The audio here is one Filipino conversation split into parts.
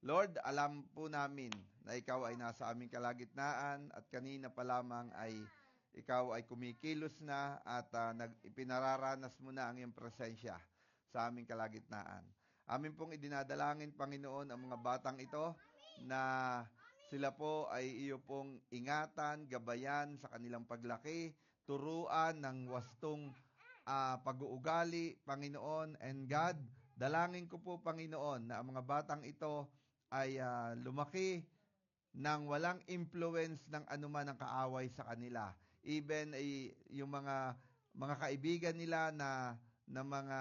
Lord, alam po namin na ikaw ay nasa aming kalagitnaan at kanina pa lamang ay ikaw ay kumikilos na at ipinararanas mo na ang iyong presensya sa aming kalagitnaan. Amin pong idinadalangin, Panginoon, ang mga batang ito na sila po ay iyo pong ingatan, gabayan sa kanilang paglaki, turuan ng wastong pag-uugali, Panginoon. And God, dalangin ko po, Panginoon, na ang mga batang ito ay lumaki nang walang influence ng anuman ang kaaway sa kanila. Even yung mga kaibigan nila na mga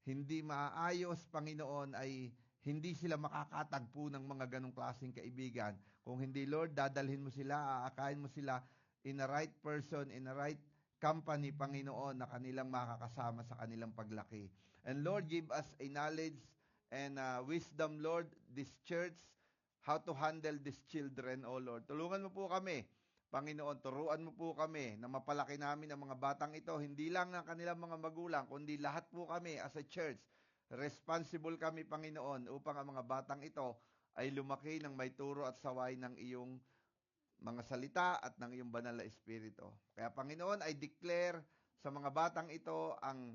hindi maayos, Panginoon, ay hindi sila makakatagpo ng mga ganong klaseng kaibigan. Kung hindi, Lord, dadalhin mo sila, aakayin mo sila in a right person, in a right company, Panginoon, na kanilang makakasama sa kanilang paglaki. And Lord, give us a knowledge and wisdom, Lord, this church, how to handle these children, O Lord. Tulungan mo po kami, Panginoon, turuan mo po kami na mapalaki namin ang mga batang ito, hindi lang ng kanilang mga magulang, kundi lahat po kami as a church. Responsible kami, Panginoon, upang ang mga batang ito ay lumaki ng may turo at saway ng iyong mga salita at ng iyong banal na espiritu. Kaya, Panginoon, I declare sa mga batang ito ang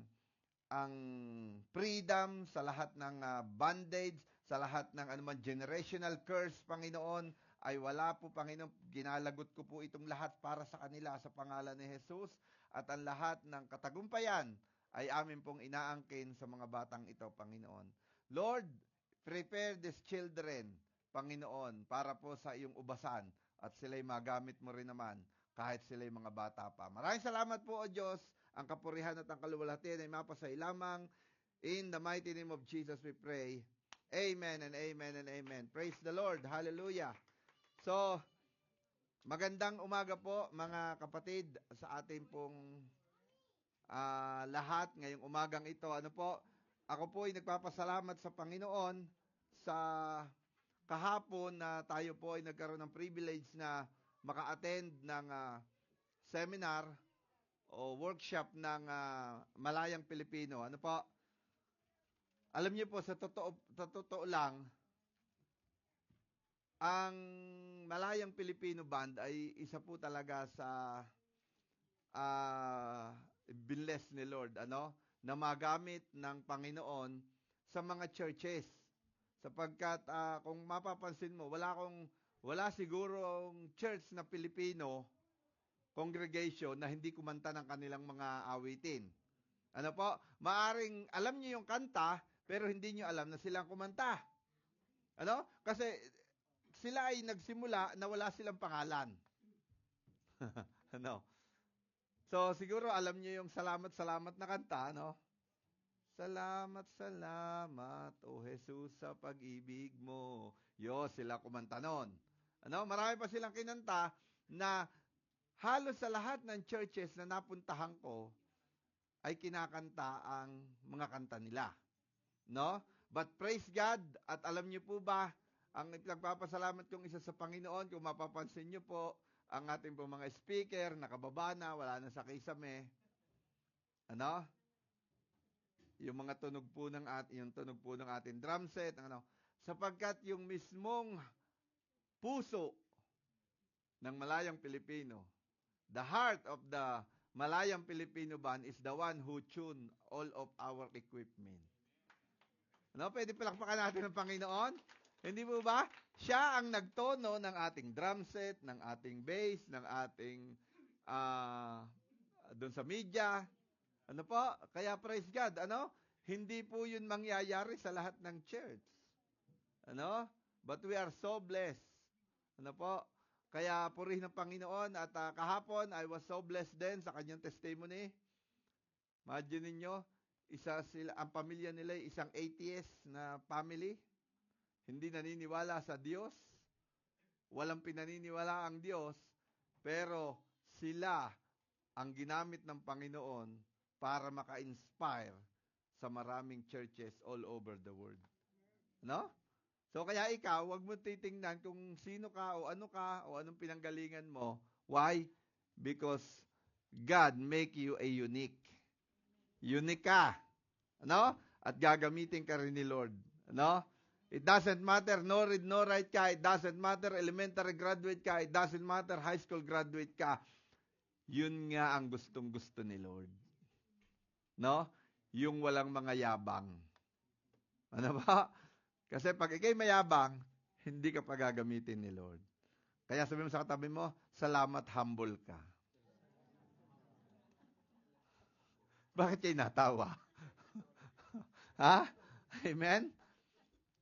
freedom sa lahat ng bondage, sa lahat ng anuman generational curse, Panginoon, ay wala po, Panginoon. Ginalagot ko po itong lahat para sa kanila sa pangalan ni Jesus, at ang lahat ng katagumpayan ay amin pong inaangkin sa mga batang ito, Panginoon. Lord, prepare these children, Panginoon, para po sa iyong ubasan, at sila'y magamit mo rin naman kahit sila'y mga bata pa. Maraming salamat po, O Diyos. Ang kapurihan at ang kaluwalhatian ay mapasay lamang. In the mighty name of Jesus we pray. Amen and amen and amen. Praise the Lord. Hallelujah. So, magandang umaga po mga kapatid sa ating pong lahat ngayong umagang ito. Ano po? Ako po ay nagpapasalamat sa Panginoon sa kahapon na tayo po ay nagkaroon ng privilege na maka-attend ng seminar o workshop ng Malayang Pilipino. Ano po? Alam niyo po, sa totoo lang, ang Malayang Pilipino Band ay isa po talaga sa binless ni Lord, na magamit ng Panginoon sa mga churches. Sapagkat kung mapapansin mo, wala sigurong church na Pilipino congregation na hindi kumanta ng kanilang mga awitin. Ano po? Maaring alam niyo yung kanta, pero hindi niyo alam na silang kumanta. Ano? Kasi sila ay nagsimula na wala silang pangalan. Ano? So, siguro alam niyo yung salamat na kanta, no? Salamat, salamat, O Jesus, sa pag-ibig mo. Sila kumanta nun. Ano? Marami pa silang kinanta na halos sa lahat ng churches na napuntahan ko ay kinakanta ang mga kanta nila. No? But praise God, at alam niyo po ba, ang nagpapasalamat kong isa sa Panginoon, kung mapapansin niyo po, ang ating po mga speaker, nakababa na, wala na sa kisame. Ano? Yung mga tunog po ng ating drum set, sapagkat yung mismong puso ng Malayang Pilipino, the heart of the Malayang Filipino Band is the one who tune all of our equipment. Pwede palakpakan natin ang Panginoon? Hindi mo ba? Siya ang nagtono ng ating drum set, ng ating bass, ng ating doon sa media. Ano po? Kaya praise God, Hindi po yun mangyayari sa lahat ng church. But we are so blessed. Ano po? Kaya purihin ng Panginoon, at kahapon I was so blessed din sa kanyang testimony. Imagine ninyo, ang pamilya nila ay isang atheist na family. Hindi naniniwala sa Diyos. Walang pinaniniwala ang Diyos. Pero sila ang ginamit ng Panginoon para maka-inspire sa maraming churches all over the world. No? So kaya ikaw, wag mo titingnan kung sino ka o anong pinanggalingan mo. Why? Because God make you a unique. Unique ka. At gagamitin ka rin ni Lord. It doesn't matter, no read, no write ka. It doesn't matter, elementary graduate ka. It doesn't matter, high school graduate ka. Yun nga ang gustong-gusto ni Lord. No? Yung walang mga yabang. Ano ba? Kasi pag ikay mayabang, hindi ka pagagamitin ni Lord. Kaya sabi mo sa katabi mo, salamat, humble ka. Bakit kayo natawa? Ha? Amen?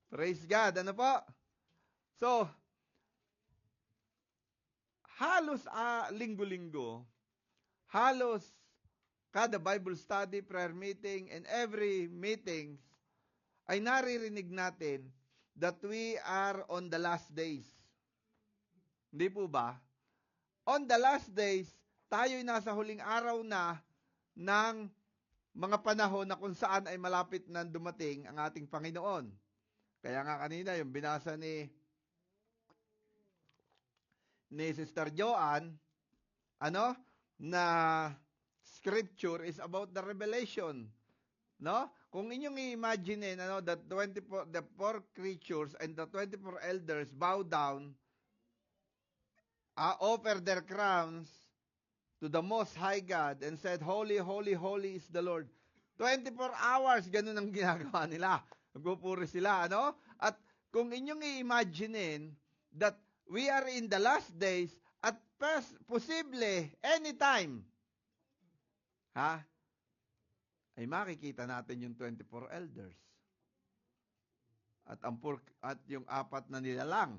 Praise God. Ano po? So, halos linggo-linggo, halos kada Bible study, prayer meeting, and every meeting, ay naririnig natin that we are on the last days. Hindi po ba? On the last days, tayo'y nasa huling araw na ng mga panahon na kung saan ay malapit na dumating ang ating Panginoon. Kaya nga kanina, yung binasa ni Sister Joanne, na scripture is about the revelation. No? Kung inyong i-imagine, that the four creatures and the 24 elders bow down, offer their crowns to the Most High God and said, Holy, holy, holy is the Lord. 24 hours, ganun ang ginagawa nila. Nagpupuri sila, At kung inyong i-imagine that we are in the last days at posible anytime, ay makikita natin yung 24 elders. At yung apat na nilalang.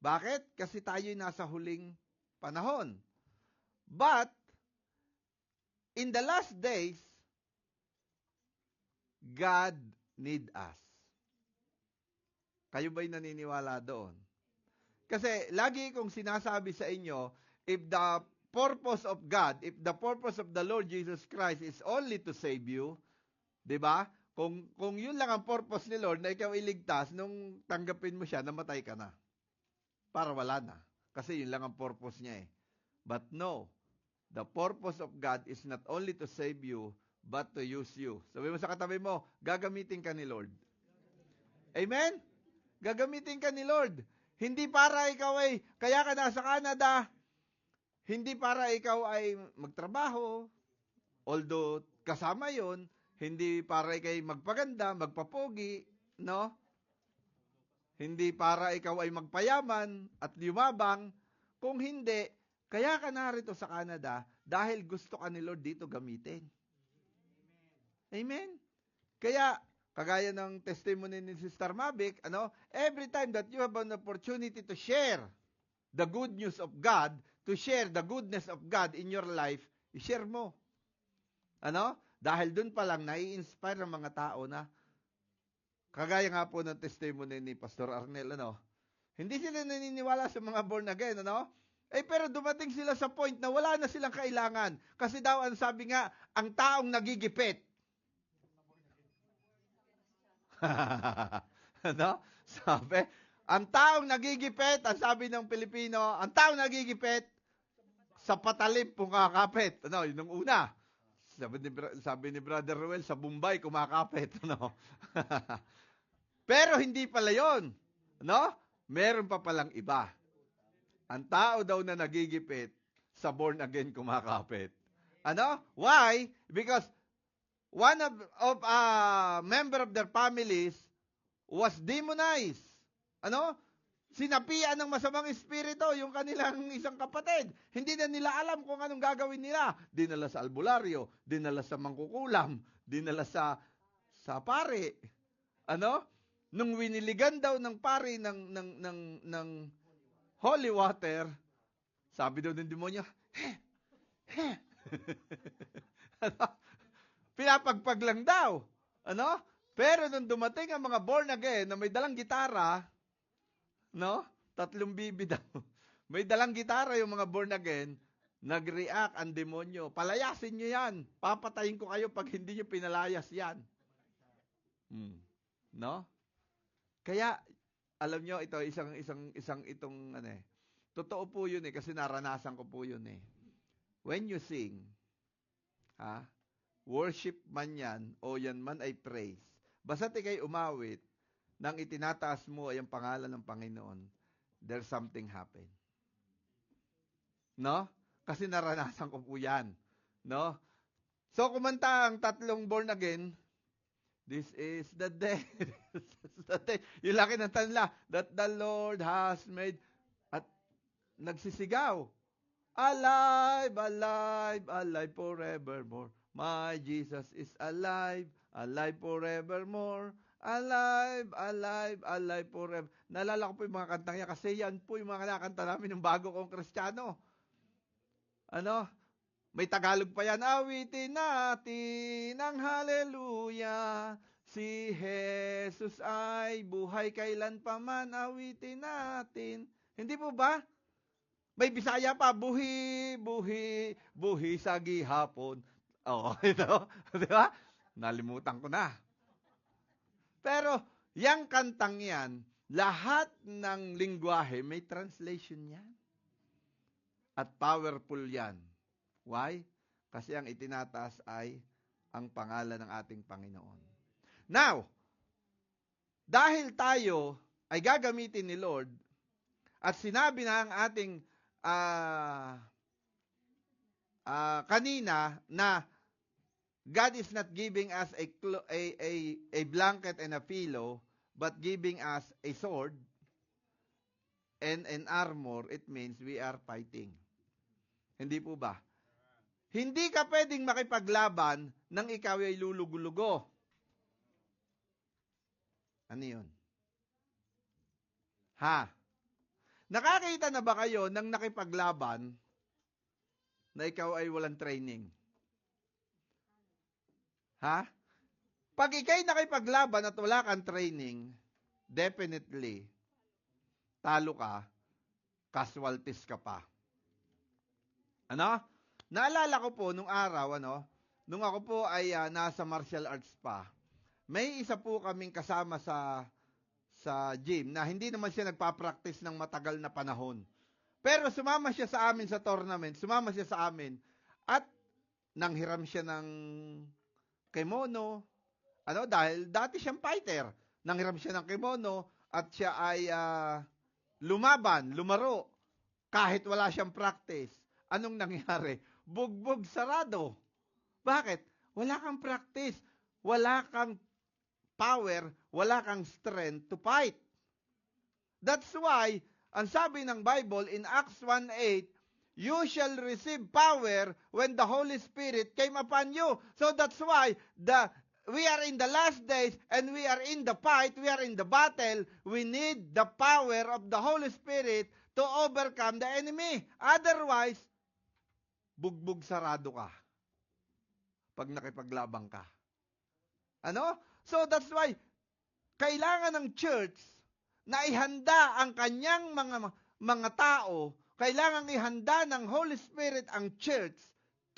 Bakit? Kasi tayo'y nasa huling panahon. But, in the last days, God need us. Kayo ba'y naniniwala doon? Kasi lagi kong sinasabi sa inyo, if the purpose of God, if the purpose of the Lord Jesus Christ is only to save you, 'di ba? Kung yun lang ang purpose ni Lord na ikaw iligtas, nung tanggapin mo siya, namatay ka na. Para wala na. Kasi yun lang ang purpose niya eh. But no, the purpose of God is not only to save you, but to use you. Sabi mo sa katabi mo, gagamitin ka ni Lord. Amen? Gagamitin ka ni Lord. Hindi para ikaw ay, kaya ka nasa Canada, hindi para ikaw ay magtrabaho, although kasama yon, hindi para ikaw ay magpaganda, magpapogi, no? Hindi para ikaw ay magpayaman at lumabang. Kung hindi, kaya ka narito sa Canada dahil gusto ka ni Lord dito gamitin. Amen? Kaya, kagaya ng testimony ni Sister Mavic, every time that you have an opportunity to share the good news of God, to share the goodness of God in your life, i-share mo. Dahil dun pa lang, nai-inspire ang mga tao na, kagaya nga po ng testimony ni Pastor Arnel, hindi sila naniniwala sa mga born again, pero dumating sila sa point na wala na silang kailangan. Kasi daw, ang sabi nga, ang taong nagigipit. Sabi, ang taong nagigipit, ang sabi ng Pilipino, ang taong nagigipit, sa patalim kumakapit. Yun ang una. Sabi ni Brother Ruel, sa Bombay kumakapit. Pero hindi pala yun. Meron pa palang iba. Ang tao daw na nagigipit, sa born again kumakapit. Why? Because one of member of their families was demonized. Sinapian ng masamang espiritu yung kanilang isang kapatid. Hindi na nila alam kung anong gagawin nila. Dinala sa albularyo, dinala sa mangkukulam, dinala sa pare. Nung winiligan daw ng pare ng holy water, sabi daw ng demonyo, pinapagpag lang daw. Pero nung dumating ang mga born again na may dalang gitara, 3 bibi daw. May dalang gitara yung mga born again, nag-react ang demonyo. Palayasin nyo yan. Papatayin ko kayo pag hindi nyo pinalayas yan. Kaya, alam nyo, ito, isang itong, totoo po yun kasi naranasan ko po yun When you sing, worship man yan, o yan man ay praise, basta't ikay umawit, nang itinataas mo ay ang pangalan ng Panginoon, there's something happen. No? Kasi naranasan ko po yan. No? So, kumanta ang tatlong born again, this is the day, this is the day. Yung laki ng tanla, that the Lord has made. At nagsisigaw, alive, alive, alive forevermore. My Jesus is alive, alive forevermore. Alive, alive, alive forever. Naalala ko po yung mga kantang yan kasi yan po yung mga nakanta namin ng bago kong Kristiyano. Ano? May Tagalog pa yan. Awitin natin ang hallelujah. Si Jesus ay buhay kailan pa man. Awitin natin. Hindi po ba? May Bisaya pa. Buhi, buhi, buhi sa gihapon. Oo, ito. Di ba? Nalimutan ko na. Pero, yang kantang yan, lahat ng lingwahe may translation yan. At powerful yan. Why? Kasi ang itinataas ay ang pangalan ng ating Panginoon. Now, dahil tayo ay gagamitin ni Lord at sinabi na ang ating kanina na God is not giving us a blanket and a pillow, but giving us a sword and an armor, it means we are fighting. Hindi po ba? Hindi ka pwedeng makipaglaban nang ikaw ay lulugo-lugo. Ano yun? Ha? Nakakita na ba kayo nang nakipaglaban na ikaw ay walang training? Ha? Pag ikay nakipaglaban at wala kang training, definitely, talo ka, casualties ka pa. Ano? Naalala ko po nung araw, nung ako po ay nasa martial arts pa, may isa po kaming kasama sa gym na hindi naman siya nagpa-practice ng matagal na panahon. Pero sumama siya sa amin sa tournament, sumama siya sa amin at nanghiram siya ng kimono, dahil dati siyang fighter. Nanghiram siya ng kimono at siya ay lumaro, kahit wala siyang practice. Anong nangyari? Bugbog sarado. Bakit? Wala kang practice. Wala kang power. Wala kang strength to fight. That's why, ang sabi ng Bible in Acts 1:8, you shall receive power when the Holy Spirit came upon you. So that's why we are in the last days and we are in the fight, we are in the battle. We need the power of the Holy Spirit to overcome the enemy. Otherwise, bugbog sarado ka pag nakipaglabang ka. So that's why kailangan ng church na ihanda ang kanyang mga tao, kailangan ihanda ng Holy Spirit ang church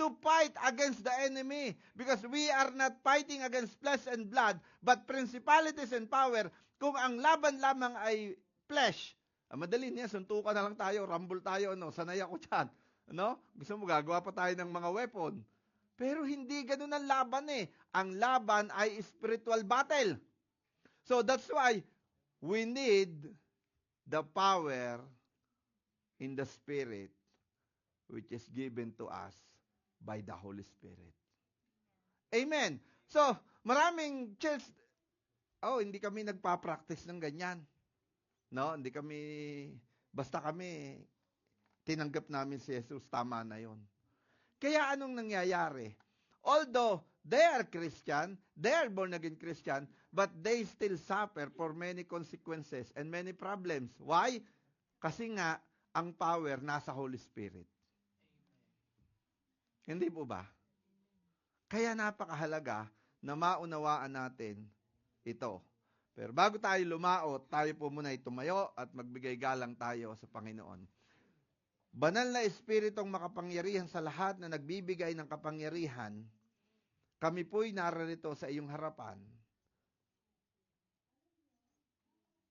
to fight against the enemy, because we are not fighting against flesh and blood but principalities and power. Kung ang laban lamang ay flesh, madali niya, suntukan na lang tayo, rumble tayo, sanay ako dyan. Gusto mo, gagawa pa tayo ng mga weapon. Pero hindi ganun ang laban eh. Ang laban ay spiritual battle. So that's why we need the power in the Spirit which is given to us by the Holy Spirit. Amen. So, maraming church, hindi kami nagpa-practice ng ganyan. Hindi kami, basta kami, tinanggap namin si Jesus, tama na yon. Kaya anong nangyayari? Although they are Christian, they are born again Christian, but they still suffer for many consequences and many problems. Why? Kasi nga, ang power nasa Holy Spirit. Hindi po ba? Kaya napakahalaga na maunawaan natin ito. Pero bago tayo lumaot, tayo po muna tumayo at magbigay galang tayo sa Panginoon. Banal na Espiritong makapangyarihan sa lahat na nagbibigay ng kapangyarihan, kami po'y narito sa iyong harapan.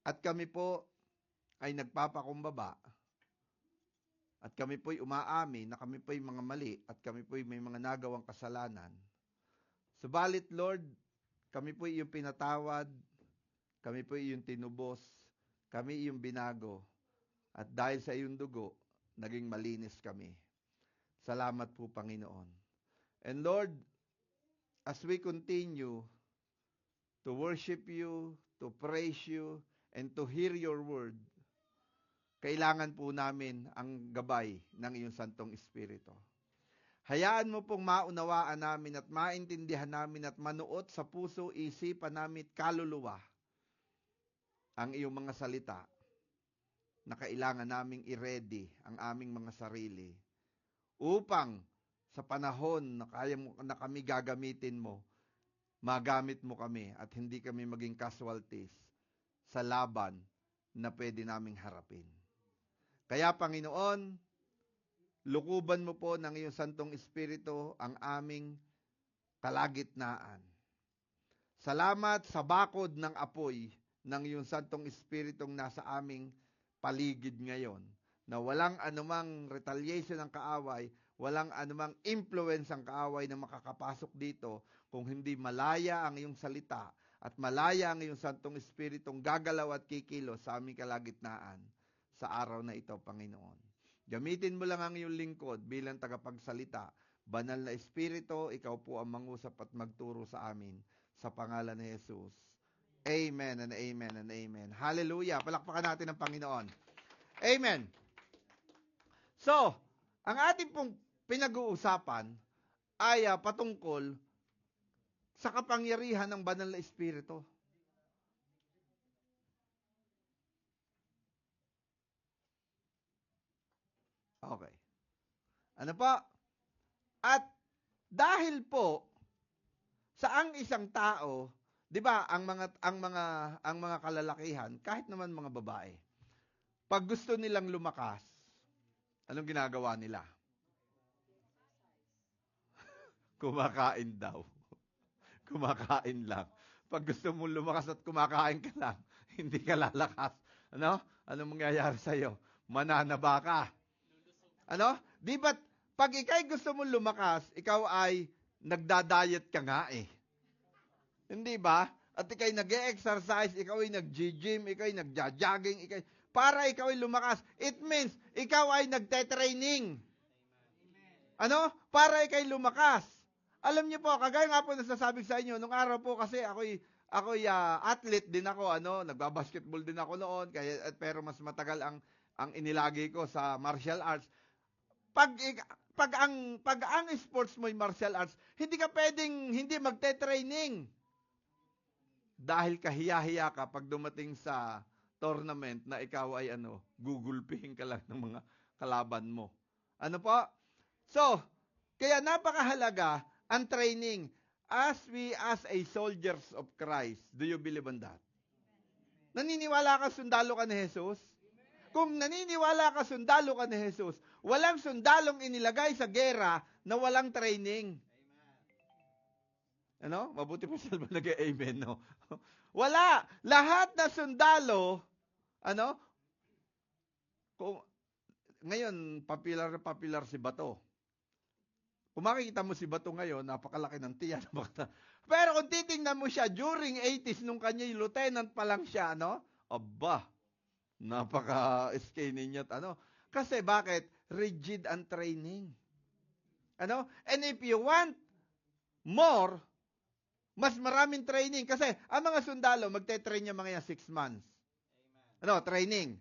At kami po ay nagpapakumbaba. At kami po'y umaamin na kami po'y mga mali at kami po'y may mga nagawang kasalanan. Subalit, Lord, kami po'y iyong pinatawad, Kami po iyong tinubos. Kami iyong binago. At dahil sa iyong dugo, naging malinis kami. Salamat po, Panginoon. And Lord, as we continue to worship you, to praise you, and to hear your word, kailangan po namin ang gabay ng iyong Santong Espiritu. Hayaan mo pong maunawaan namin at maintindihan namin at manuot sa puso, isipan namin at kaluluwa ang iyong mga salita na kailangan naming i-ready ang aming mga sarili upang sa panahon na kaya mo na kami gagamitin mo, magamit mo kami at hindi kami maging casualties sa laban na pwede naming harapin. Kaya Panginoon, lukuban mo po ng iyong Santong Espiritu ang aming kalagitnaan. Salamat sa bakod ng apoy ng iyong Santong Espiritong nasa aming paligid ngayon, na walang anumang retaliation ng kaaway, walang anumang influence ng kaaway na makakapasok dito kung hindi malaya ang iyong salita at malaya ang iyong Santong Espiritong gagalaw at kikilos sa aming kalagitnaan sa araw na ito, Panginoon. Gamitin mo lang ang iyong lingkod bilang tagapagsalita. Banal na Espiritu, ikaw po ang mangusap at magturo sa amin sa pangalan ni Jesus. Amen and amen and amen. Hallelujah. Palakpakan natin ang Panginoon. Amen. So, ang ating pong pinag-uusapan ay patungkol sa kapangyarihan ng Banal na Espiritu. Okay. Ano pa? At dahil po sa ang isang tao, 'di ba, ang mga kalalakihan, kahit naman mga babae, pag gusto nilang lumakas, anong ginagawa nila? Kumakain daw. Kumakain lang. Pag gusto mong lumakas at kumakain ka lang, hindi ka lalakas. Ano? Anong mangyayari sa'yo? Mananaba ka. Ano? Di ba't pag ikay gusto mong lumakas, ikaw ay nagda-diet ka nga eh. Hindi ba? At ikay nag-e-exercise, ikaw ay nag-gym, ikaw ay nag-jogging, para ikaw ay lumakas. It means, ikaw ay nagte-training. Ano? Para ikay lumakas. Alam niyo po, kagaya nga po nasasabi sa inyo, nung araw po kasi ako'y athlete din ako, nagba-basketball din ako noon, pero mas matagal ang inilagay ko sa martial arts. Pag ang sports mo ay martial arts, hindi ka pwedeng hindi magte-training. Dahil kahiya-hiya ka pag dumating sa tournament na ikaw ay gugulpihin ka lang ng mga kalaban mo. Ano po? So, kaya napakahalaga ang training as a soldiers of Christ. Do you believe on that? Naniniwala ka sundalo ka ni Jesus? Kung naniniwala ka sundalo ka ni Jesus, walang sundalong inilagay sa gera na walang training. Ano? Mabuti pa sila nag-amen, no? Wala. Lahat na sundalo, ngayon, popular si Bato. Kung makikita mo si Bato ngayon, napakalaki ng tiyan. Pero kung titingnan mo siya during 80s, nung kanya'y lieutenant pa lang siya, aba, napaka-skinny niya. Kasi bakit? Rigid ang training. And if you want more, mas maraming training. Kasi ang mga sundalo, magte-train niya mga 6 months. Training.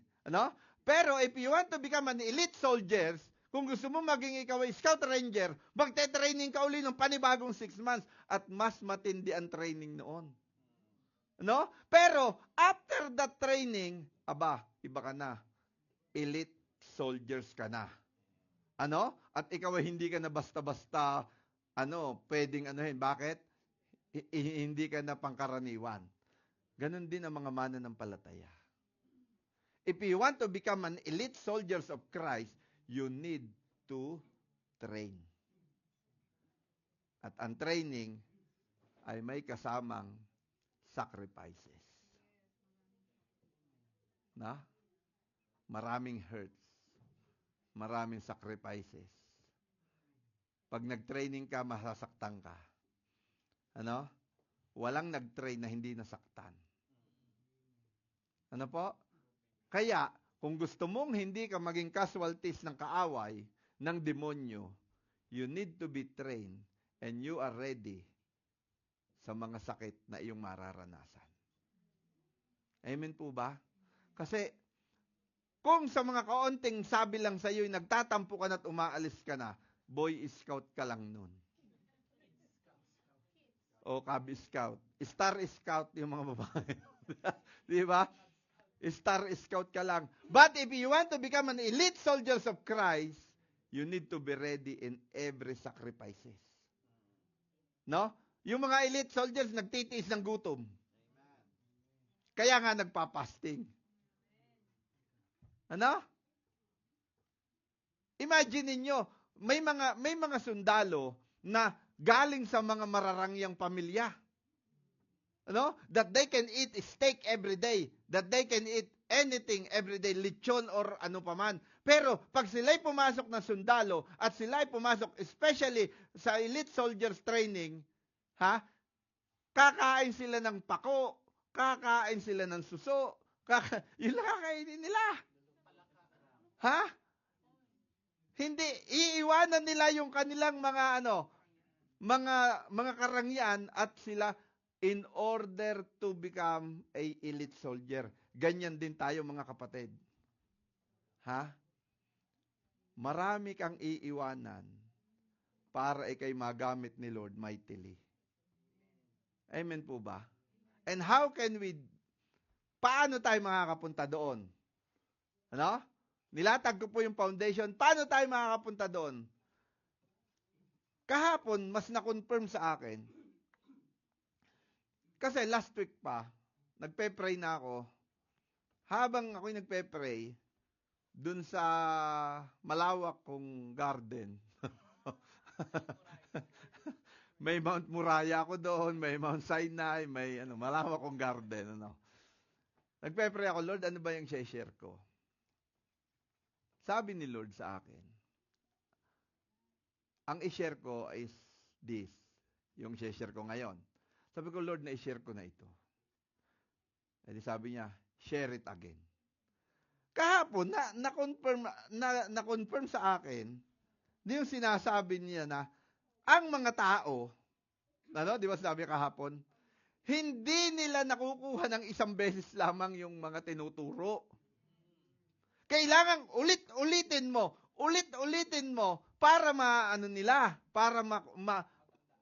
Pero if you want to become an elite soldiers, kung gusto mo maging ikaw ay scout ranger, magte-training ka uli ng panibagong 6 months at mas matindi ang training noon. Pero after that training, iba ka na. Elite soldiers ka na. At ikaw ay hindi ka na basta-basta pwedeng Bakit? Hindi ka na pangkaraniwan. Ganon din ang mga mananampalataya. If you want to become an elite soldiers of Christ, you need to train. At ang training ay may kasamang sacrifices. Maraming hurts. Maraming sacrifices. Pag nag-training ka, masasaktan ka. Walang nag-train na hindi nasaktan. Ano po? Kaya, kung gusto mong hindi ka maging casualties ng kaaway, ng demonyo, you need to be trained and you are ready sa mga sakit na iyong mararanasan. Amen po ba? Kasi, kung sa mga kaunting sabi lang sa iyo, nagtatampo ka na at umaalis ka na, boy scout ka lang nun. O Cub Scout. Star Scout yung mga babae. Di ba? Star Scout ka lang. But if you want to become an elite soldiers of Christ, you need to be ready in every sacrifices. No? Yung mga elite soldiers nagtitiis ng gutom. Kaya nga nagpa-fasting. Ano? Imagine ninyo, may mga sundalo na galing sa mga mararangyang pamilya. Ano? That they can eat steak every day. That they can eat anything every day, lechon or ano paman. Pero pag sila'y pumasok na sundalo at sila'y pumasok especially sa elite soldiers training, kakain sila ng pako, kakain sila ng suso, yun lang kakainin nila. Hindi, iiwanan nila yung kanilang mga mga karangyaan at sila in order to become a elite soldier. Ganyan din tayo mga kapatid. Marami kang iiwanan para ikay magamit ni Lord mightily. Amen po ba? And paano tayo makakapunta doon? Ano? Nilatag ko po yung foundation. Paano tayo makakapunta doon? Kahapon, mas na-confirm sa akin. Kasi last week pa, nagpe-pray na ako. Habang ako'y nagpe-pray, dun sa malawak kong garden. May Mount Moriah ako doon, may Mount Sinai, may malawak kong garden. Nagpe-pray ako, Lord, ano ba yung share ko? Sabi ni Lord sa akin, ang i-share ko is this, yung share ko ngayon. Sabi ko, Lord, na-share ko na ito. E di sabi niya, share it again. Kahapon, na-confirm sa akin, yung sinasabi niya na, ang mga tao, di ba sabi kahapon, hindi nila nakukuha ng isang beses lamang yung mga tinuturo. Kailangan ulit-ulitin mo, para para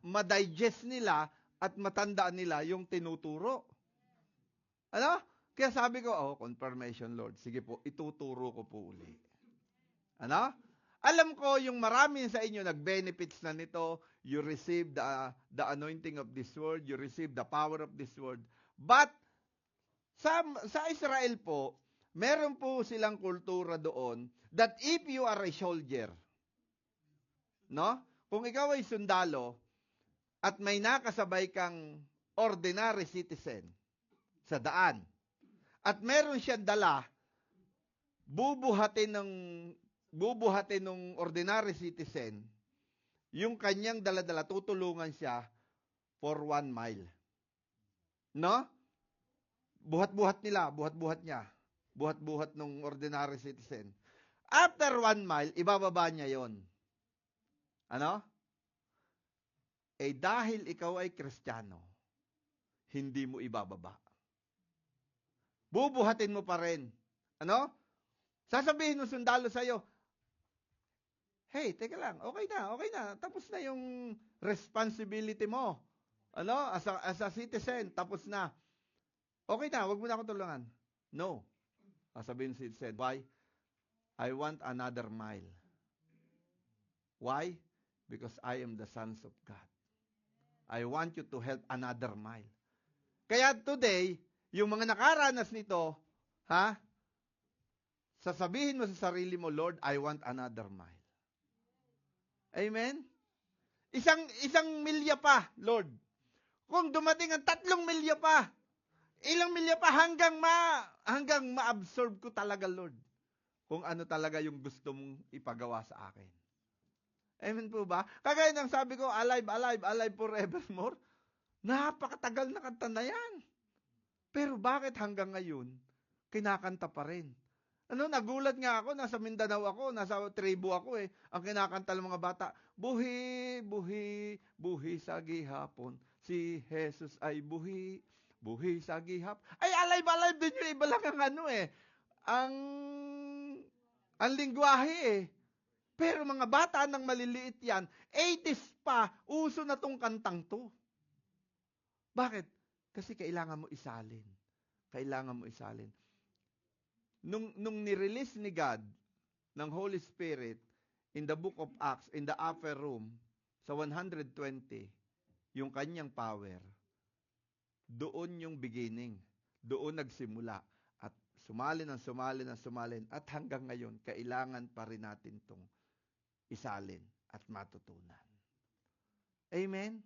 ma-digest nila at matandaan nila yung tinuturo. Kaya sabi ko, confirmation Lord. Sige po, ituturo ko po uli. Alam ko yung marami sa inyo nag-benefits na nito. You receive the anointing of this word. You receive the power of this word. But, sa Israel po, meron po silang kultura doon that if you are a soldier, kung ikaw ay sundalo, at may nakasabay kang ordinary citizen sa daan, at meron siyang dala, bubuhatin ng ordinary citizen, yung kanyang dala-dala, tutulungan siya for 1 mile. Buhat-buhat niya. Buhat-buhat ng ordinary citizen. After 1 mile, ibababa niya yon. Dahil ikaw ay Kristiyano, hindi mo ibababa. Bubuhatin mo pa rin. Sasabihin ng sundalo sa'yo, hey, teka lang, okay na. Tapos na yung responsibility mo. As a citizen, tapos na. Okay na, wag mo na akong tulungan. No. Sasabihin ng citizen, why? I want another mile. Why? Because I am the sons of God. I want you to help another mile. Kaya today, yung mga nakaranas nito, sasabihin mo sa sarili mo, Lord, I want another mile. Amen? Isang milya pa, Lord. Kung dumating ang 3 milya pa, ilang milya pa hanggang ma-absorb ko talaga, Lord, kung ano talaga yung gusto mong ipagawa sa akin. Amen po ba? Kagaya ng sabi ko, alive, alive, alive forevermore. Napakatagal na kanta na yan. Pero bakit hanggang ngayon, kinakanta pa rin. Nagulat nga ako, nasa Mindanao ako, nasa tribo ako eh. Ang kinakanta ng mga bata, buhi, buhi, buhi sa gihapon. Si Jesus ay buhi, buhi sa gihapon. Ay, alive din yung iba lang ang ang lingwahe eh. Pero mga bata nang maliliit yan, 80s pa, uso na tong kantang to. Bakit? Kasi kailangan mo isalin. Kailangan mo isalin. Nung nirelease ni God ng Holy Spirit in the book of Acts, in the upper room, sa 120, yung kanyang power, doon yung beginning. Doon nagsimula. At sumalin at hanggang ngayon, kailangan pa rin natin itong isalin at matutunan. Amen?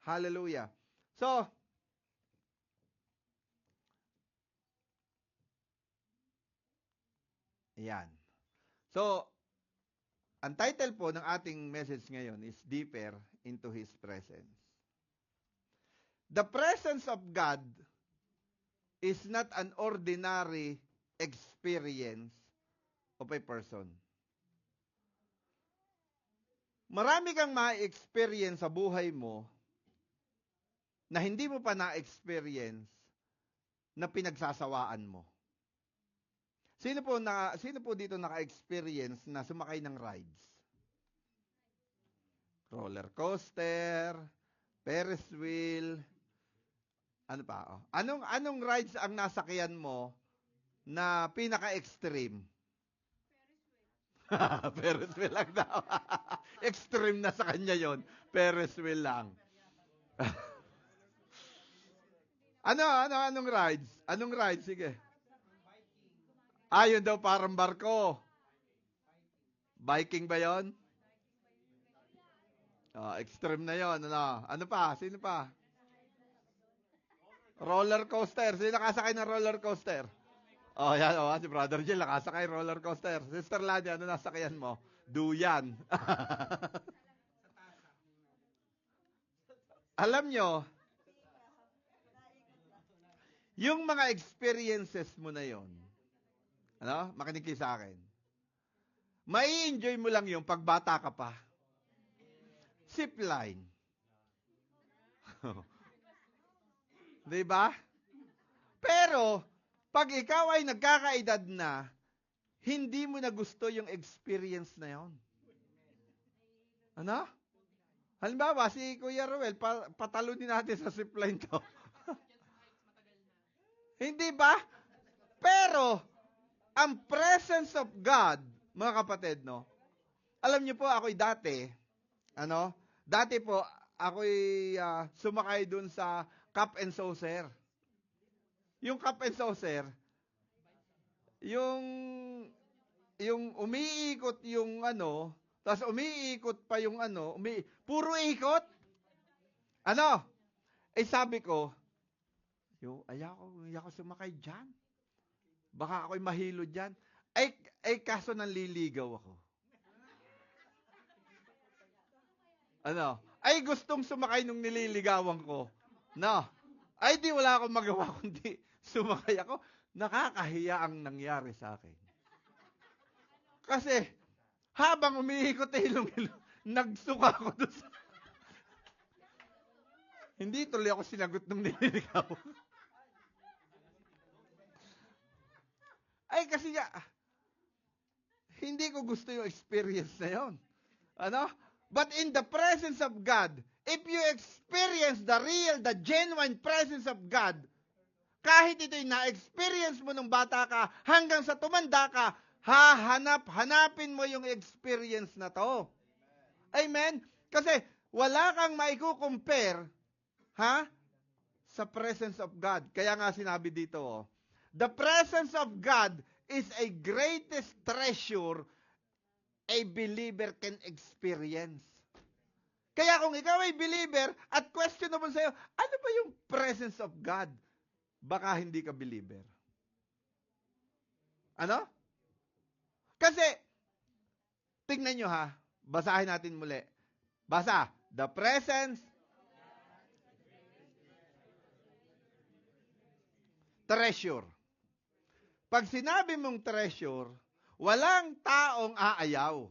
Hallelujah. So, ayan. So, ang title po ng ating message ngayon is Deeper into His Presence. The presence of God is not an ordinary experience of a person. Marami kang ma-experience sa buhay mo na hindi mo pa na-experience na pinagsasawaan mo. Sino po dito naka-experience na sumakay ng rides? Roller coaster, Ferris wheel, ano pa? Oh. Anong rides ang nasakyan mo na pinaka-extreme? Ferris wheel lang daw. Extreme na sa kanya yon. Ferris wheel lang. Anong rides? Anong rides? Sige. Yun daw parang barko. Biking ba yon? Extreme na yon. Ano pa? Sino pa? Roller coaster. Sino nakasakay ng roller coaster? Yan. Si Brother Jill nakasakay roller coaster. Sister Lania, ano nasakyan mo? Duyan. Alam nyo, yung mga experiences mo na yon, makinig kayo sa akin. Mai-enjoy mo lang yung pagbata ka pa. Zipline. Diba? Pero, pag ikaw ay nagkakaedad na, hindi mo na gusto yung experience na yon. Halimbawa, si Kuya Ruel, patalunin natin sa zipline to. Hindi ba? Pero, ang presence of God, mga kapatid, alam niyo po, ako'y dati po, ako'y sumakay dun sa cup and saucer. Yung cup and saucer, yung umiikot yung tapos umiikot pa yung puro ikot. Sabi ko, ayaw ko sumakay dyan. Baka ako'y mahilo dyan. Kaso nanliligaw ako. Gustong sumakay nung nililigawan ko. Di wala akong magawa kundi sumakay ako. Nakakahiya ang nangyari sa akin. Kasi, habang umiikot ilong-ilong, nagsuka ako doon sa... Hindi tuloy ako sinagot nung nililigaw. Kasi hindi ko gusto yung experience na yun. But in the presence of God, if you experience the real, the genuine presence of God, kahit ito'y na-experience mo nung bata ka, hanggang sa tumanda ka, hanapin mo yung experience na to. Amen? Kasi wala kang maikukompare, sa presence of God. Kaya nga sinabi dito, the presence of God is a greatest treasure a believer can experience. Kaya kung ikaw ay believer at questionable sa'yo, ano ba yung presence of God? Baka hindi ka believer. Kasi, tingnan nyo basahin natin muli. Basa, the presence, treasure. Pag sinabi mong treasure, walang taong aayaw.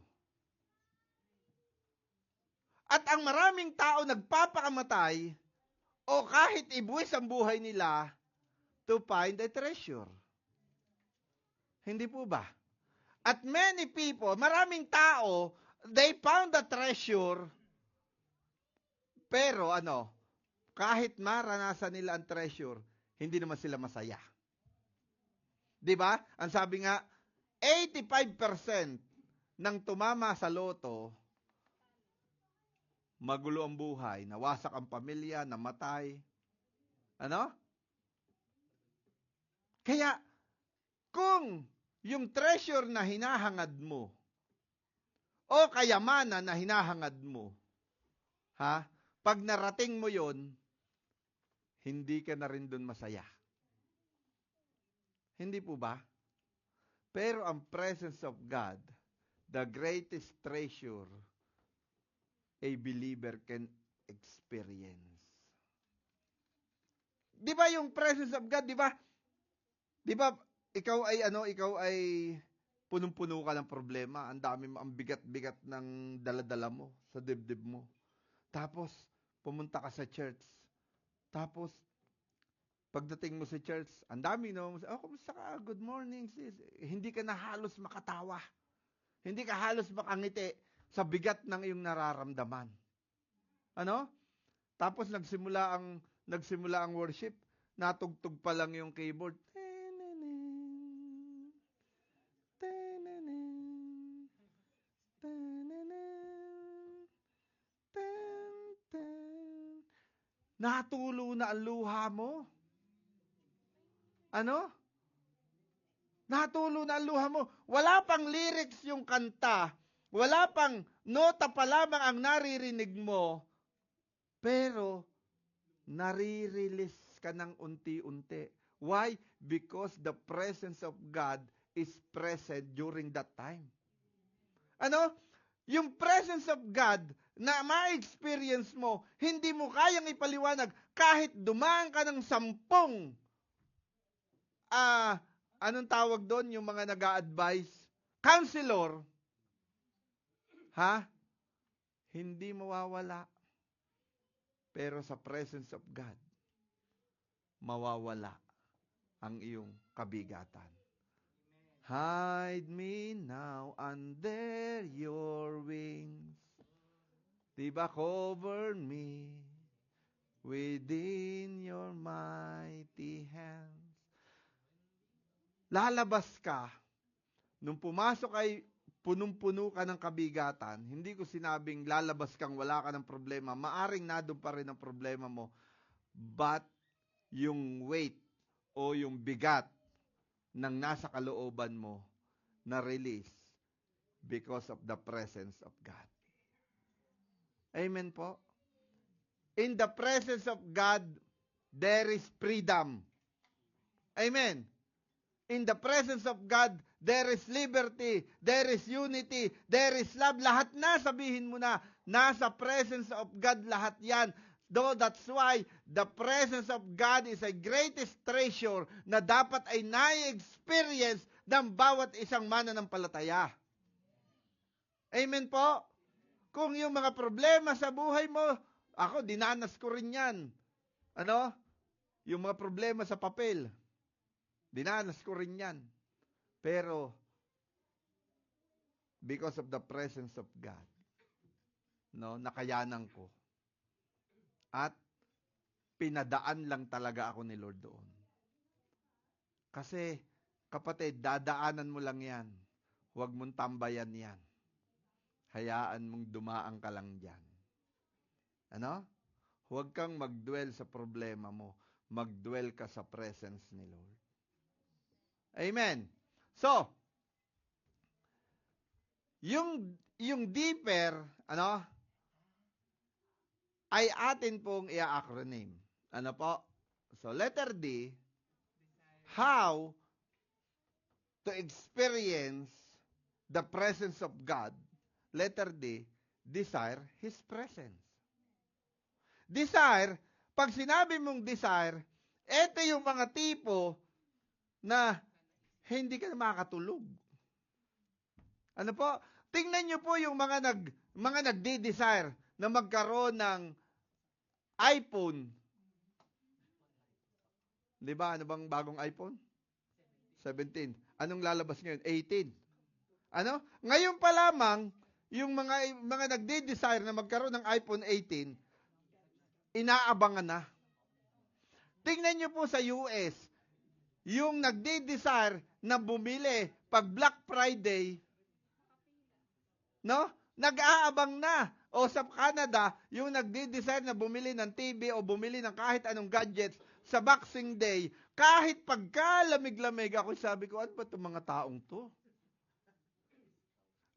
At ang maraming tao nagpapakamatay o kahit ibuwis ang buhay nila to find a treasure. Hindi po ba? At many people, maraming tao, they found a treasure, pero kahit maranasan nila ang treasure, hindi naman sila masaya. 'Di ba? Ang sabi nga, 85% ng tumama sa loto, magulo ang buhay, nawasak ang pamilya, namatay. Kaya, kung yung treasure na hinahangad mo, o kayamanan na hinahangad mo, pag narating mo yon, hindi ka na rin dun masaya. Hindi po ba? Pero ang presence of God, the greatest treasure a believer can experience. Di ba yung presence of God, di ba? Di ba, ikaw ay punong-puno ka ng problema, ang bigat-bigat ng daladala mo sa dibdib mo. Tapos, pumunta ka sa church. Tapos, pagdating mo sa church, ang dami kumusta ka? Good morning, sis. Hindi ka na halos makatawa. Hindi ka halos makangiti sa bigat ng iyong nararamdaman. Tapos nagsimula ang worship, natugtog pa lang yung keyboard. Natulo na ang luha mo. Natulo na ang luha mo. Wala pang lyrics yung kanta. Wala pang nota pa lamang ang naririnig mo. Pero, nare-release ka ng unti-unti. Why? Because the presence of God is present during that time. Yung presence of God na ma-experience mo, hindi mo kayang ipaliwanag kahit dumaan ka ng 10 anong tawag doon? Yung mga nag-a-advise? Counselor. Hindi mawawala. Pero sa presence of God, mawawala ang iyong kabigatan. Hide me now under your wings. Diba, cover me within your mighty hands. Lalabas ka, nung pumasok ay punong-puno ka ng kabigatan, hindi ko sinabing lalabas kang wala ka ng problema, maaring nandun pa rin ang problema mo, but yung weight o yung bigat ng nasa kalooban mo na release because of the presence of God. Amen po? In the presence of God, there is freedom. Amen. In the presence of God, there is liberty, there is unity, there is love. Lahat na, sabihin mo na, nasa presence of God lahat yan. Though that's why the presence of God is a greatest treasure na dapat ay na-experience ng bawat isang mananampalataya. Amen po? Kung yung mga problema sa buhay mo, ako, dinanas ko rin yan. Yung mga problema sa papel, dinanas ko rin yan. Pero, because of the presence of God, nakayanan ko. At pinadaan lang talaga ako ni Lord doon. Kasi, kapatid, dadaanan mo lang yan. Huwag mong tambayan yan. Hayaan mong dumaan ka lang dyan. Huwag kang mag-dwell sa problema mo. Mag-dwell ka sa presence ni Lord. Amen. So, yung deeper, ay atin pong i-acronym. Po? So, letter D, how to experience the presence of God. Letter D, desire His presence. Desire, pag sinabi mong desire, ito yung mga tipo na hindi ka na makakatulog. Ano po? Tingnan niyo po yung mga nagde-desire na magkaroon ng iPhone. 'Di ba? Ano bang bagong iPhone? 17. Anong lalabas ngayon? 18. Ano? Ngayon pa lamang, yung mga nagde-desire na magkaroon ng iPhone 18, inaabangan na. Tingnan niyo po sa US, yung nagde-desire na bumili pag Black Friday, no? Nag-aabang na. O sa Canada, yung nagde-desire na bumili ng TV o bumili ng kahit anong gadgets sa Boxing Day, kahit pagkalamig-lamig, ako sabi ko, ano ba itong mga taong to?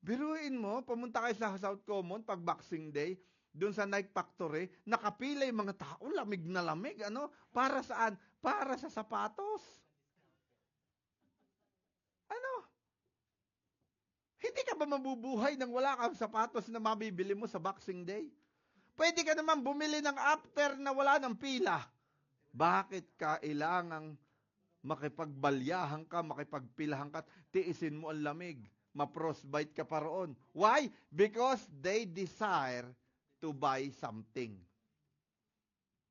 Biruin mo, pumunta kayo sa South Common pag Boxing Day, doon sa Nike Factory, nakapila yung mga tao, lamig na lamig, ano? Para saan? Para sa sapatos. Ano? Hindi ka ba mabubuhay nang wala kang sapatos na mabibili mo sa Boxing Day? Pwede ka naman bumili ng after na wala ng pila. Bakit kailangang makipagbalyahan ka, makipagpilahan ka, tiisin mo ang lamig, ma-frostbite ka pa roon? Why? Because they desire to buy something.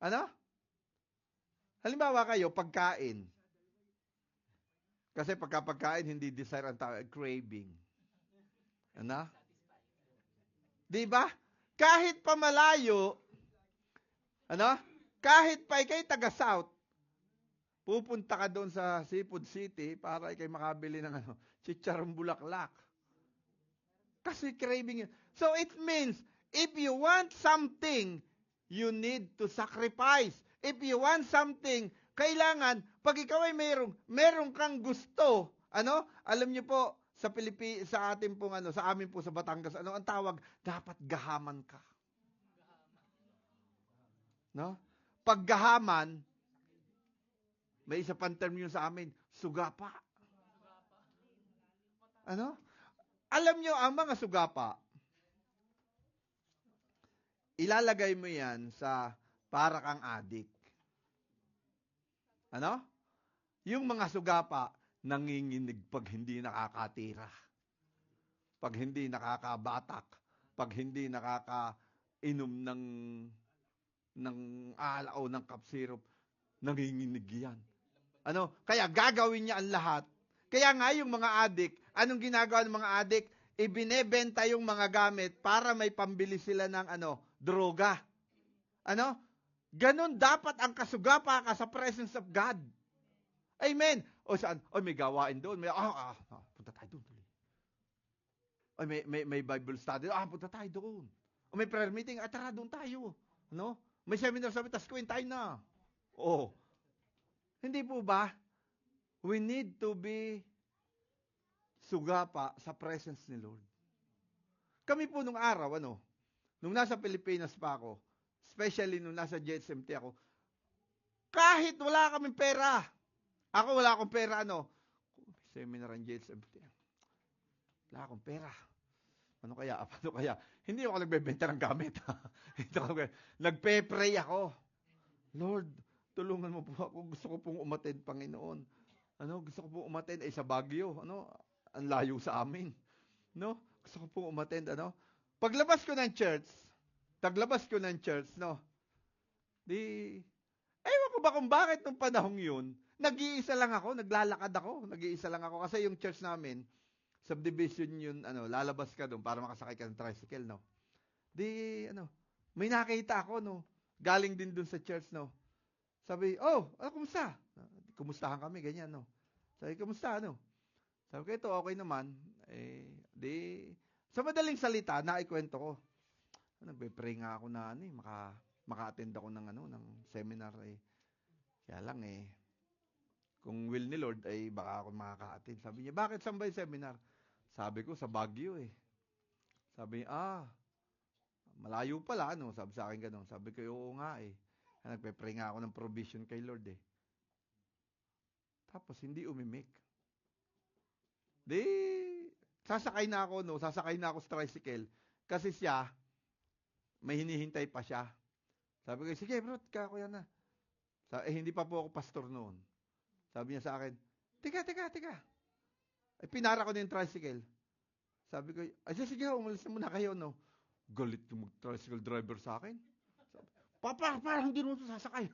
Ano? Halimbawa kayo, pagkain. Kasi pagkain, hindi desire ang tawag, craving. Ano? Di ba? Kahit pa malayo, ano? Kahit pa ikay taga-South, pupunta ka doon sa Seafood City para ikay makabili ng chicharong bulaklak. Kasi craving yun. So it means, if you want something, you need to sacrifice. If you want something, kailangan, pag ikaw ay meron kang gusto, alam niyo po, sa atin pong sa amin po sa Batangas, ang tawag? Dapat gahaman ka. No? Pag gahaman, may isa pang term yun sa amin, sugapa. Ano? Alam nyo, ang mga sugapa, ilalagay mo yan sa para kang adik. Ano? Yung mga sugapa, nanginginig pag hindi nakakatira. Pag hindi nakakabatak. Pag hindi nakakainom ng ala o ng cup syrup, nanginginig yan. Kaya gagawin niya ang lahat. Kaya nga yung mga adik, anong ginagawa ng mga adik? Ibinebenta yung mga gamit para may pambili sila ng droga. Ganon dapat ang kasugapa ka sa presence of God. Amen. O saan? O may gawain doon. Punta tayo doon. O may Bible study. Punta tayo doon. O may prayer meeting. Tara doon tayo. May seminar sa tas tayo na. Hindi po ba? We need to be sugapa sa presence ni Lord. Kami po nung araw, nung nasa Pilipinas pa ako, especially nung nasa JSMT ako, kahit wala kaming pera, ako wala akong pera, seminar ang JSMT. Wala akong pera. Ano kaya? Hindi ako nagbebenta ng gamit. Nagpe-pray ako. Lord, tulungan mo po ako. Gusto ko pong umattend, Panginoon. Gusto ko pong umattend sa Baguio. Ang layo sa amin. Gusto ko pong umattend, Paglabas ko ng church, ewan ko ba kung bakit nung panahong yun, nag-iisa lang ako, naglalakad ako, kasi yung church namin, subdivision yun, lalabas ka doon para makasakay ka ng tricycle, may nakita ako, galing din doon sa church, Sabi, kumusta? Kumustahan kami, ganyan, Sabi, kumusta, Sabi ko, ito, okay naman. Sa madaling salita, naikwento ko. Nagpe-pray nga ako na, maka-attend ako ng seminar, Kaya lang, kung will ni Lord, baka ako makaka-attend. Sabi niya, bakit saan ba yung seminar? Sabi ko, sa Baguio, Sabi niya, malayo pala, Sabi sa akin gano'n. Sabi ko, oo nga, Nagpe-pray nga ako ng provision kay Lord, Tapos, hindi umimik. Sasakay na ako sa tricycle. Kasi siya, may hinihintay pa siya. Sabi ko, sige bro, kuya na. Hindi pa po ako pastor noon. Sabi niya sa akin, tika. Ay, pinara ko na yung tricycle. Sabi ko, ay sige, umalis na muna kayo, no? Galit yung mag-tricycle driver sa akin. Parang hindi mo ito sasakay.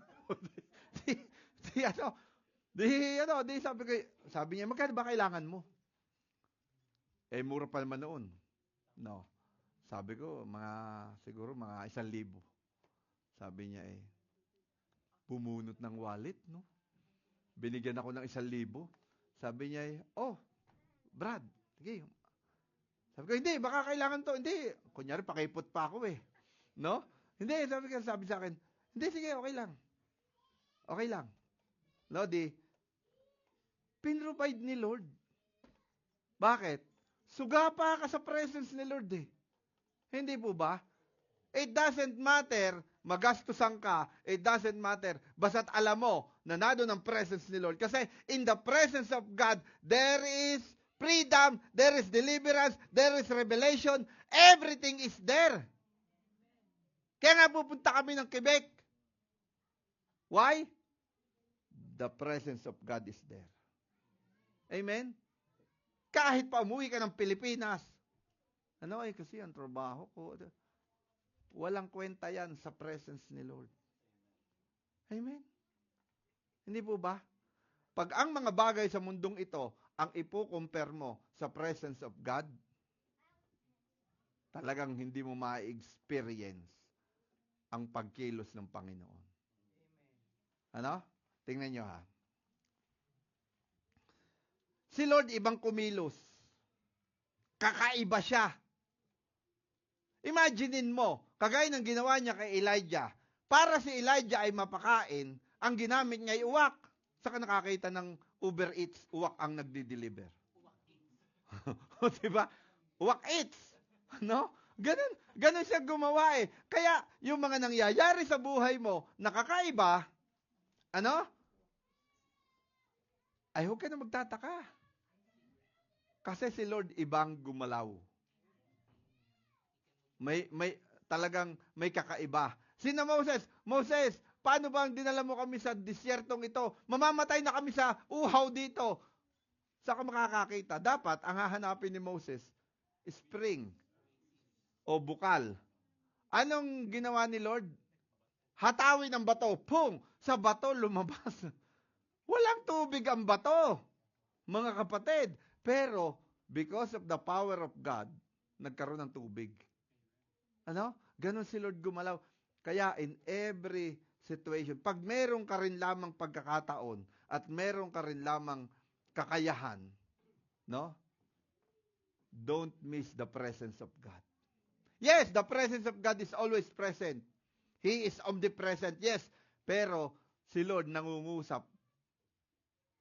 Sabi niya, magkano ba kailangan mo? Eh, mura pa naman noon. No. Sabi ko, siguro mga 1,000. Sabi niya bumunot ng wallet, no? Binigyan ako ng 1,000. Sabi niya Brad, sige. Sabi ko, hindi, baka kailangan to. Hindi. Kunyari, pakipot pa ako no? Hindi, sabi sa akin, hindi, sige, okay lang. Okay lang. No, pinrovide ni Lord. Bakit? Suga pa ka sa presence ni Lord Hindi po ba? It doesn't matter, magastusan ka, it doesn't matter, basta't alam mo na nado ng presence ni Lord. Kasi in the presence of God, there is freedom, there is deliverance, there is revelation, everything is there. Kaya nga pupunta kami ng Quebec. Why? The presence of God is there. Amen? Kahit pa umuwi ka ng Pilipinas, kasi ang trabaho ko, walang kwenta yan sa presence ni Lord. Amen? Hindi po ba? Pag ang mga bagay sa mundong ito, ang ipo-compare mo sa presence of God, talagang hindi mo ma-experience ang pagkilos ng Panginoon. Tingnan nyo Si Lord ibang kumilos. Kakaiba siya. Imaginein mo, kagaya ng ginawa niya kay Elijah, para si Elijah ay mapakain, ang ginamit niya ay uwak. Saka nakakita ng Uber Eats, uwak ang nagdi-deliver. Diba? Uwak Eats. No? Ganun siya gumawa Kaya, yung mga nangyayari sa buhay mo, nakakaiba, ay huwag ka na magtataka. Kasi si Lord ibang gumalaw. Talagang may kakaiba. Sina Moses, paano bang dinala mo kami sa disyertong ito? Mamamatay na kami sa uhaw dito. Saan ka makakakita? Dapat, ang hahanapin ni Moses, spring o bukal. Anong ginawa ni Lord? Hatawin ang bato. Pung! Sa bato lumabas. Walang tubig ang bato, mga kapatid. Pero, because of the power of God, nagkaroon ng tubig. Ganon si Lord gumalaw. Kaya in every situation, pag meron ka rin lamang pagkakataon at meron ka rin lamang kakayahan, don't miss the presence of God. Yes, the presence of God is always present. He is omnipresent, yes. Pero si Lord nangungusap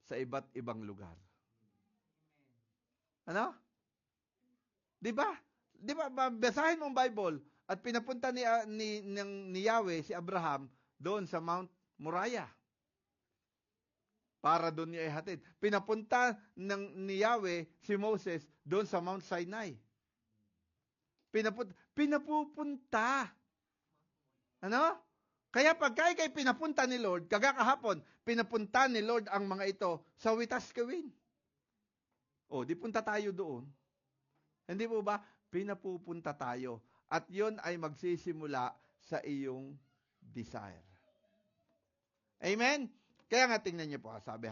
sa iba't ibang lugar. Diba? Basahin mo ang Bible at pinapunta ni Yahweh si Abraham doon sa Mount Moriah. Para doon niya ihatid. Pinapunta ni Yahweh si Moses doon sa Mount Sinai. Pinapupunta. Kaya pagka ikay pinapunta ni Lord, kagakahapon, pinapunta ni Lord ang mga ito sa Witaskawin. Di punta tayo doon. Hindi po ba? Pinapupunta tayo. At yon ay magsisimula sa iyong desire. Amen? Kaya nga tingnan niyo po, sabi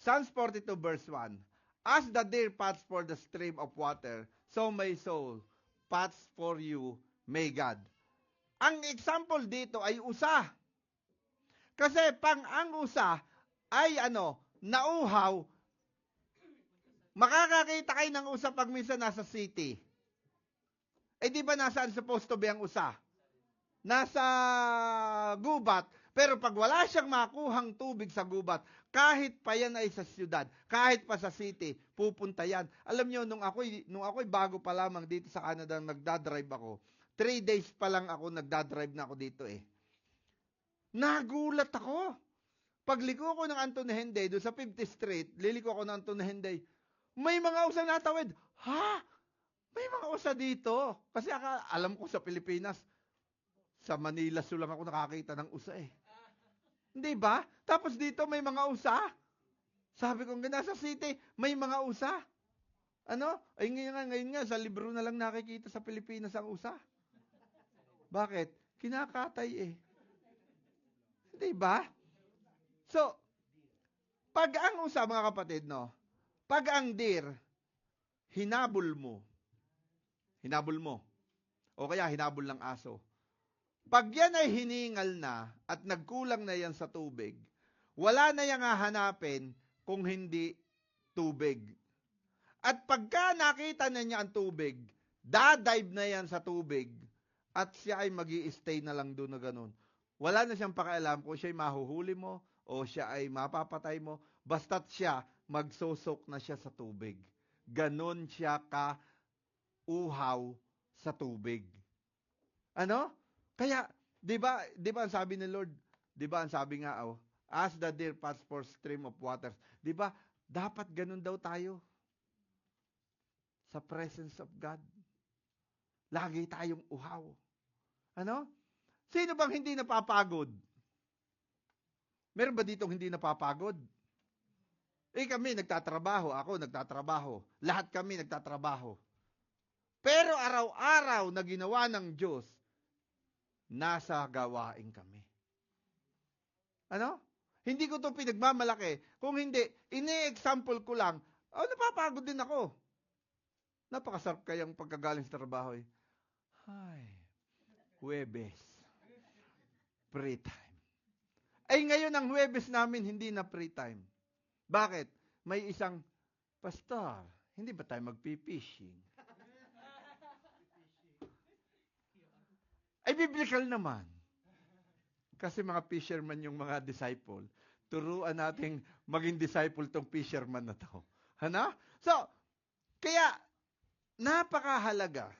Psalms 42 verse 1, As the deer pants for the stream of water, so my soul pants for you, may God. Ang example dito ay usa. Kasi ang usa ay nauhaw, makakakita kayo ng usa pag minsan nasa city. Di ba nasaan supposed to be ang usa? Nasa gubat. Pero pag wala siyang makuhang tubig sa gubat, kahit pa yan ay sa siyudad, kahit pa sa city, pupunta yan. Alam niyo, nung ako'y bago pa lamang dito sa Canada, nagdadrive ako. 3 days pa lang ako, nagdadrive na ako dito Nagulat ako. Pagliko ko ng Anthony Henday, doon sa 50th Street, liliko ako ng Anthony Henday, may mga usa natawid. May mga usa dito. Kasi alam ko sa Pilipinas, sa Manila so lang ako nakakita ng usa Hindi ba? Tapos dito may mga usa. Sabi ko, nasa city, may mga usa. Ano? Ay ngayon nga, sa libro na lang nakikita sa Pilipinas ang usa. Bakit? Kinakatay eh. Di ba? So, pag ang usa, mga kapatid, no? Pag ang deer, hinabol mo, o kaya hinabol ng aso, pag yan ay hiningal na at nagkulang na yan sa tubig, wala na yang hahanapin kung hindi tubig. At pagka nakita na niya ang tubig, dadive na yan sa tubig at siya ay magi-stay na lang doon na ganun. Wala na siyang pakialam kung siya ay mahuhuli mo o siya ay mapapatay mo, basta't siya magsosok na siya sa tubig. Ganon siya ka uhaw sa tubig. Ano? Kaya, 'di ba ang sabi ni Lord, 'di ba ang sabi nga, as the deer pants for stream of waters. 'Di ba? Dapat ganun daw tayo sa presence of God. Lagi tayong uhaw. Ano? Sino bang hindi napapagod? Meron ba ditong hindi napapagod? Kami nagtatrabaho, ako nagtatrabaho, lahat kami nagtatrabaho. Pero araw-araw na ginawa ng Diyos, nasa gawain kami. Ano? Hindi ko ito pinagmamalaki. Kung hindi, ini-example ko lang, napapagod din ako. Napakasarap kayang pagkagaling sa trabaho eh. Ay, Huwebes. Free time. Ay ngayon ang Huwebes namin hindi na free time. Bakit? May isang, Pastor, hindi ba tayo magpipishing? Ay biblical naman. Kasi mga fisherman yung mga disciple. Turuan nating maging disciple tong fisherman na to. Ano? So, kaya, napakahalaga.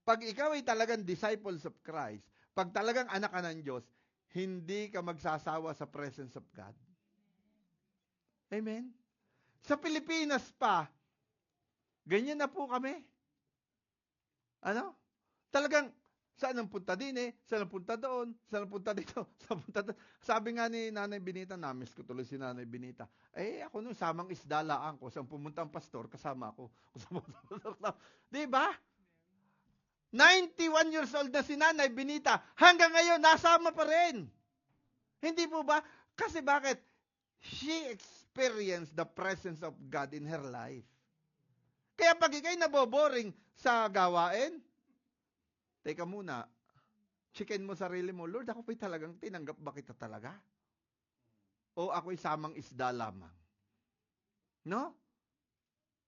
Pag ikaw ay talagang disciples of Christ, pag talagang anak ka ng Diyos, hindi ka magsasawa sa presence of God. Amen? Sa Pilipinas pa, ganyan na po kami. Ano? Talagang, saan ang punta din saan ang punta doon, saan ang punta dito, saan ang punta doon. Sabi nga ni Nanay Benita, namiss ko tuloy si Nanay Benita, ako nung samang isdalaan ko, saan pumunta ang pastor, kasama ako. Di ba? 91 years old na si Nanay Benita, hanggang ngayon, nasama pa rin. Hindi po ba? Kasi bakit? She experienced the presence of God in her life. Kaya pag ikay naboboring sa gawain, teka muna, checkin mo sarili mo, Lord, ako po'y talagang tinanggap ba kita talaga? O ako'y samang isda lamang? No?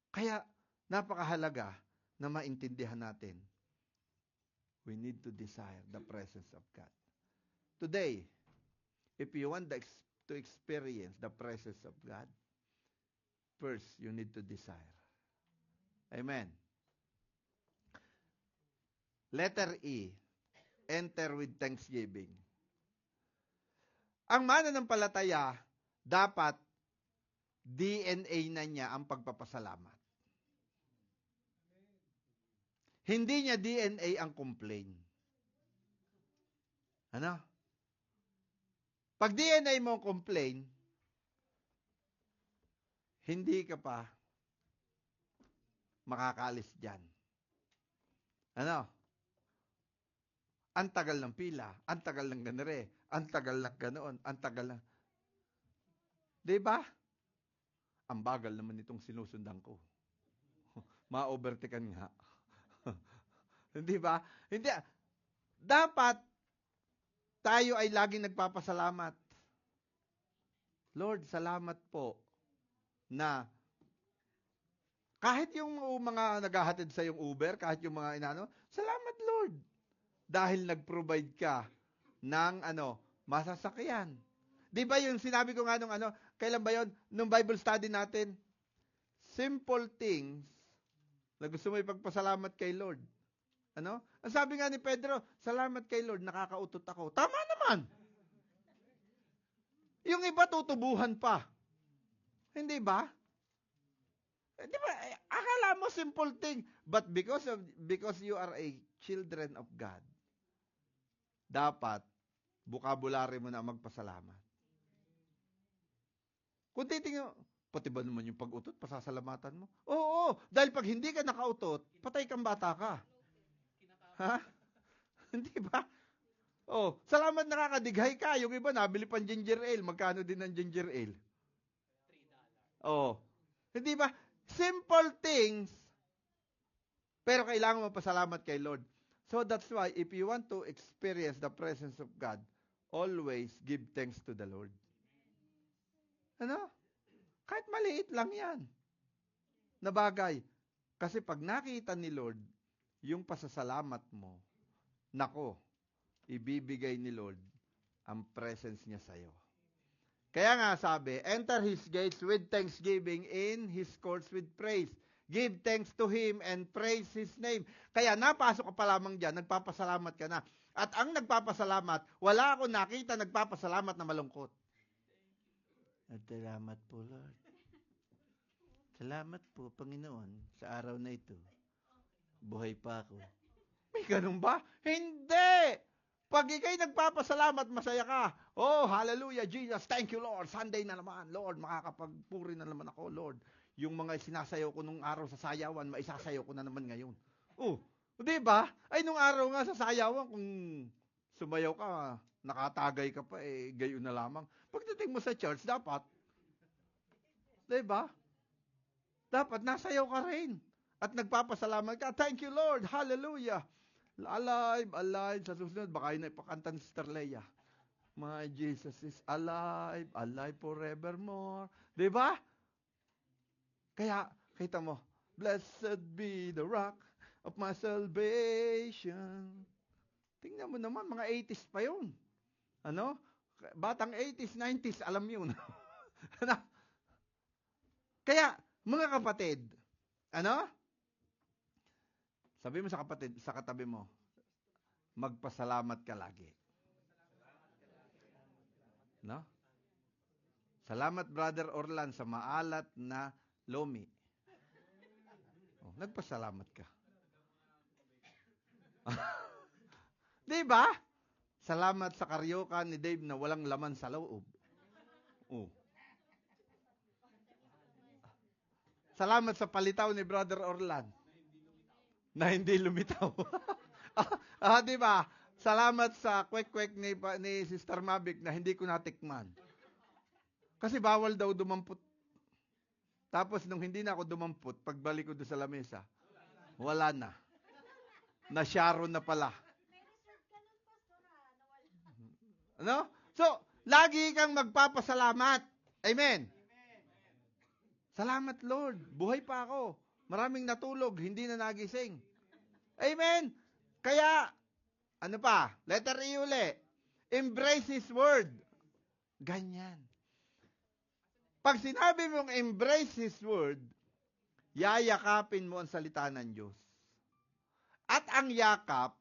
Kaya, napakahalaga na maintindihan natin. We need to desire the presence of God. Today, if you want to experience the presence of God, first, you need to desire. Amen. Letter E, enter with thanksgiving. Ang mananampalataya, dapat DNA na niya ang pagpapasalamat. Hindi niya DNA ang complain. Ano? Pag DNA mo complain, hindi ka pa makakaalis dyan. Ano? Ang tagal ng pila, ang tagal ng ganere, ang tagal ng ganoon, ang tagal ng... Diba? Ang bagal naman itong sinusundan ko. Ma-overtaken nga. Hindi ba? Hindi. Dapat tayo ay laging nagpapasalamat. Lord, salamat po na kahit yung mga naghahatid sa yung Uber, kahit yung mga inano, salamat Lord. Dahil nag-provide ka ng masasakyan. Di ba yung sinabi ko nga nung kailan ba yun? Nung Bible study natin, simple things na gusto mo ipagpasalamat kay Lord. Ano? Ang sabi nga ni Pedro, salamat kay Lord, nakakautot ako. Tama naman. Yung iba tutubuhan pa. Hindi ba? Di ba? Akala mo simple thing. But because you are a children of God, dapat, bukabulary mo na magpasalamat. Kung titingnan, pati ba naman yung pag-utot, pasasalamatan mo? Oo, dahil pag hindi ka nakautot, patay kang bata ka. Ha? Hindi ba? Oh, salamat nakakadighay ka. Yung iba, nabili pang ginger ale. Magkano din ang ginger ale? Oh. Hindi ba? Simple things, pero kailangan mo pasalamat kay Lord. So that's why, if you want to experience the presence of God, always give thanks to the Lord. Ano? Kahit maliit lang yan na bagay. Kasi pag nakita ni Lord, yung pasasalamat mo, nako, ibibigay ni Lord ang presence niya sa'yo. Kaya nga sabi, enter His gates with thanksgiving, in His courts with praise. Give thanks to Him and praise His name. Kaya napasok ka pa lamang dyan, nagpapasalamat ka na. At ang nagpapasalamat, wala ako nakita nagpapasalamat na malungkot. At salamat po, Lord. Salamat po, Panginoon, sa araw na ito. Buhay pa ako. May ganun ba? Hindi! Pag ikay nagpapasalamat, masaya ka. Oh, hallelujah, Jesus. Thank you, Lord. Sunday na naman. Lord, makakapagpuri na naman ako, Lord. Yung mga sinasayaw ko nung araw sa sayawan, maisasayaw ko na naman ngayon. Oh, di ba? Ay, nung araw nga sa sayawan, kung sumayaw ka, nakatagay ka pa, gayon na lamang. Pagdating mo sa church, dapat, di ba? Dapat nasayaw ka rin. At nagpapasalamat ka. Thank you, Lord. Hallelujah. Alive, alive. Sa susunod, baka yun ay pakanta ni Sister Leia. My Jesus is alive, alive forevermore. Diba? Kaya, kita mo, blessed be the rock of my salvation. Tingnan mo naman, mga 80s pa yun. Ano? Batang 80s, 90s, alam yun. Kaya, mga kapatid, ano? Sabi mo sa kapatid, sa katabi mo, magpasalamat ka lagi. No? Salamat, Brother Orlan, sa maalat na lomi. Oh, nagpasalamat ka. Di ba? Salamat sa karyoka ni Dave na walang laman sa loob. Oh. Salamat sa palitaw ni Brother Orlan na hindi lumitaw. Di ba? Salamat sa kwek-kwek ni Sister Mavic na hindi ko natikman. Kasi bawal daw dumampot. Tapos nung hindi na ako dumampot, pagbalik ko doon sa lamesa, wala na. Na-Sharon na pala. Ano? So, lagi kang magpapasalamat. Amen. Salamat, Lord. Buhay pa ako. Maraming natulog, hindi na nagising. Amen. Kaya, ano pa? Letter E uli. Embrace His Word. Ganyan. Pag sinabi mong embrace His Word, yayakapin mo ang salita ng Diyos. At ang yakap,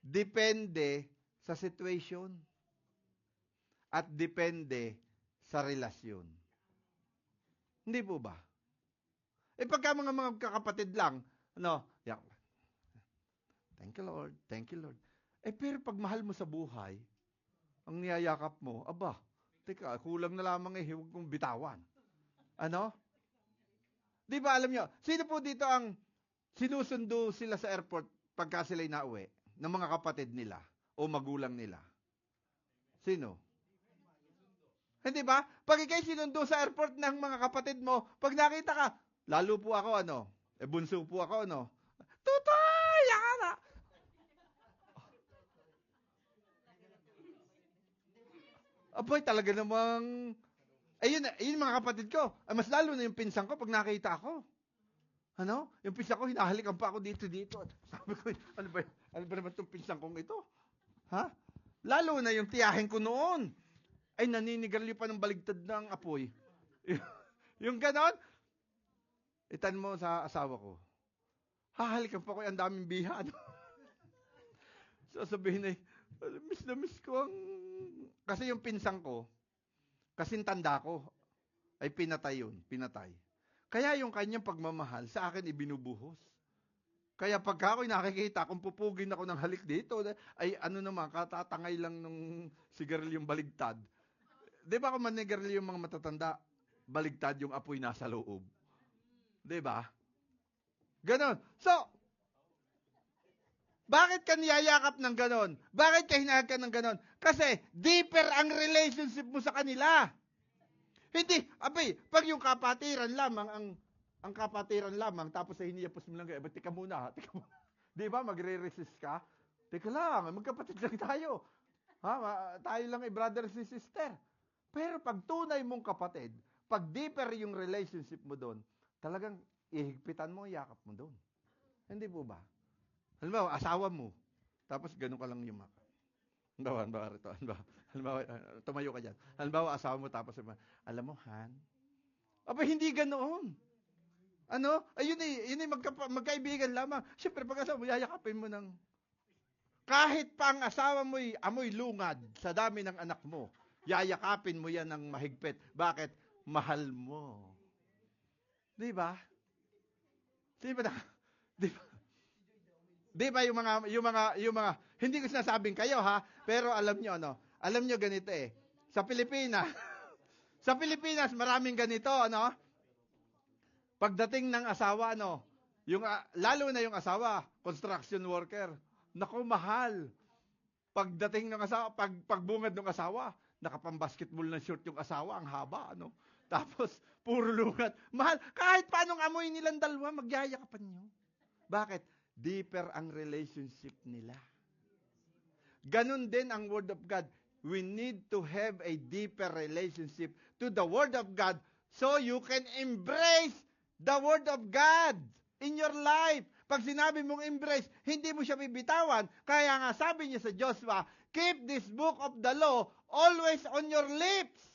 depende sa situation. At depende sa relasyon. Hindi po ba? Pagka mga kakapatid lang, thank you, Lord. Thank you, Lord. Pero pag mahal mo sa buhay, ang niyayakap mo, teka, kulang na lamang huwag kong bitawan. Ano? Di ba alam nyo, sino po dito ang sinusundo sila sa airport pagka sila'y nauwi ng mga kapatid nila o magulang nila? Sino? Hindi ba? Pag ikay sinundo sa airport ng mga kapatid mo, pag nakita ka, lalo po ako, bunso po ako, Tutoy! Yakala! Aboy, talaga namang, yun mga kapatid ko. Mas lalo na yung pinsan ko pag nakita ako. Yung pinsan ko, hinahalikan pa ako dito. Sabi ko, ano ba naman itong pinsan kong ito? Lalo na yung tiyahin ko noon. Ay, naninigarilyo pa ng baligtad ng apoy. Yung ganon, itan mo sa asawa ko. Hahalikan pa ko, ang daming biha. Sasabihin miss na miss ko ang... Kasi yung pinsang ko, kasing tanda ko, ay pinatay. Kaya yung kanyang pagmamahal, sa akin ibinubuhos. Kaya pagka ako'y nakikita, kung pupugin ako ng halik dito, ay katatangay lang nung sigarilyong baligtad. Di ba kung manigarilyo yung mga matatanda, baligtad yung apoy nasa loob? Di ba? Ganon. So, bakit ka niyayakap ng ganon? Bakit ka hinahag ka ng ganon? Kasi, deeper ang relationship mo sa kanila. Hindi, abay, pag yung kapatiran lamang, ang kapatiran lamang, tapos ay hiniyapos mo lang kayo, tika muna, tika muna. Di ba, magre-resist ka? Teka lang, magkapatid lang tayo. Tayo lang ay brothers and sister. Pero pag tunay mong kapatid, pag deeper yung relationship mo doon, talagang ihigpitan mo, yakap mo doon. Hindi po ba? Halimbawa, asawa mo, tapos ganun ka lang yung maka. Halimbawa, tumayo ka dyan. Halimbawa, asawa mo, tapos, alam mo, Han, hindi ganoon. Ayun magkaibigan lamang. Siyempre, pag asawa mo, yayakapin mo ng, kahit pa ang asawa mo'y amoy lungad sa dami ng anak mo, yayakapin mo yan ng mahigpit. Bakit? Mahal mo. Di ba? Di ba? Di ba yung mga, hindi ko sinasabing kayo ha, pero alam nyo ganito sa Pilipinas, maraming ganito, pagdating ng asawa, lalo na yung asawa, construction worker, naku, mahal. Pagdating ng asawa, pagbungad ng asawa, nakapang-basketball na short yung asawa, ang haba, Tapos, puro lungat. Mahal, kahit paanong amoy nilang dalawa, magyayakapan nyo. Bakit? Deeper ang relationship nila. Ganon din ang Word of God. We need to have a deeper relationship to the Word of God so you can embrace the Word of God in your life. Pag sinabi mong embrace, hindi mo siya bibitawan. Kaya nga sabi niya sa Joshua, keep this book of the law always on your lips.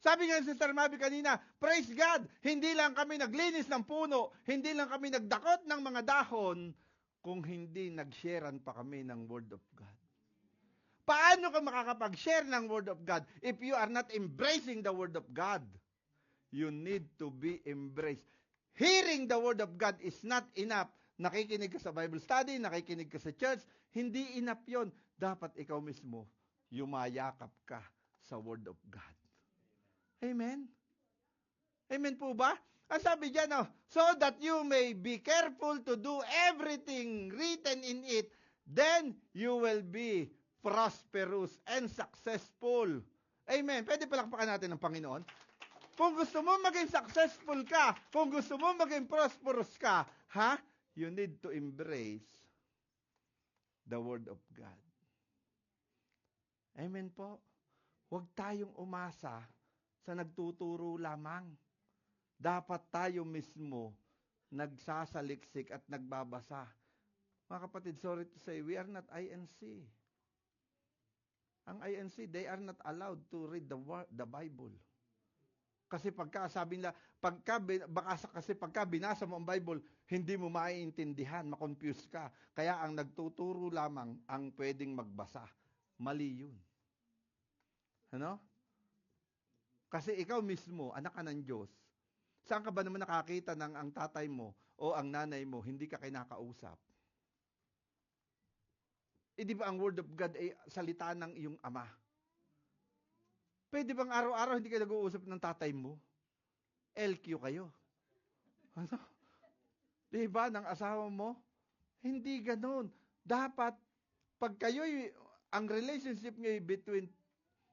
Sabi nga si Sister Mabi kanina, praise God, hindi lang kami naglinis ng puno, hindi lang kami nagdakot ng mga dahon, kung hindi nag-sharean pa kami ng Word of God. Paano ka makakapag-share ng Word of God if you are not embracing the Word of God? You need to be embraced. Hearing the Word of God is not enough. Nakikinig ka sa Bible study, nakikinig ka sa church, hindi enough yon. Dapat ikaw mismo, yumayakap ka sa Word of God. Amen? Amen po ba? Ang sabi dyan, so that you may be careful to do everything written in it, then you will be prosperous and successful. Amen. Pwede palakpakan natin ng Panginoon. Kung gusto mo maging successful ka, kung gusto mo maging prosperous ka, you need to embrace the Word of God. Amen po. Huwag tayong umasa sa nagtuturo lamang. Dapat tayo mismo nagsasaliksik at nagbabasa. Mga kapatid, sorry to say, we are not INC. Ang INC, they are not allowed to read the Bible. Kasi pagka binasa mo ang Bible, hindi mo maiintindihan, makonfuse ka. Kaya ang nagtuturo lamang ang pwedeng magbasa. Mali yun. Kasi ikaw mismo, anak ka ng Diyos, saan ka ba naman nakakita ng ang tatay mo o ang nanay mo, hindi ka kinakausap? Di ba ang Word of God ay salita ng iyong ama? Pwede bang araw-araw hindi kayo nag-uusap ng tatay mo? LQ kayo. Di ba, ng asawa mo? Hindi ganon. Dapat, pag kayo'y, ang relationship nyo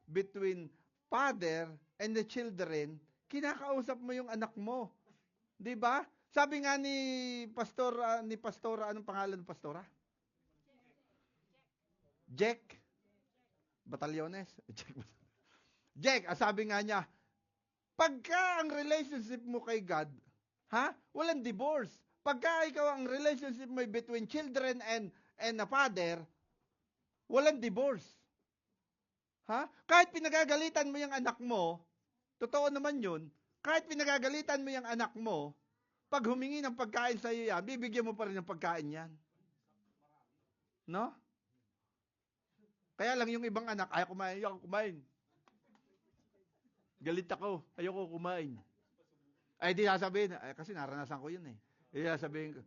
between father and the children, kinakausap mo yung anak mo. 'Di ba? Sabi nga ni Pastora, anong pangalan ng Pastora? Jack Batalyones. Jack, sabi nga niya, pagka ang relationship mo kay God, walang divorce. Pagka ikaw ang relationship mo between children and a father, walang divorce. Kahit pinagagalitan mo yung anak mo, totoo naman yun, kahit pinagagalitan mo yung anak mo, pag humingi ng pagkain sa iyo yan, bibigyan mo pa rin ng pagkain yan. No? Kaya lang yung ibang anak, ayaw kumain. Galit ako, ayoko kumain. Ay, di sasabihin, kasi naranasan ko yun eh. Di sasabihin ko,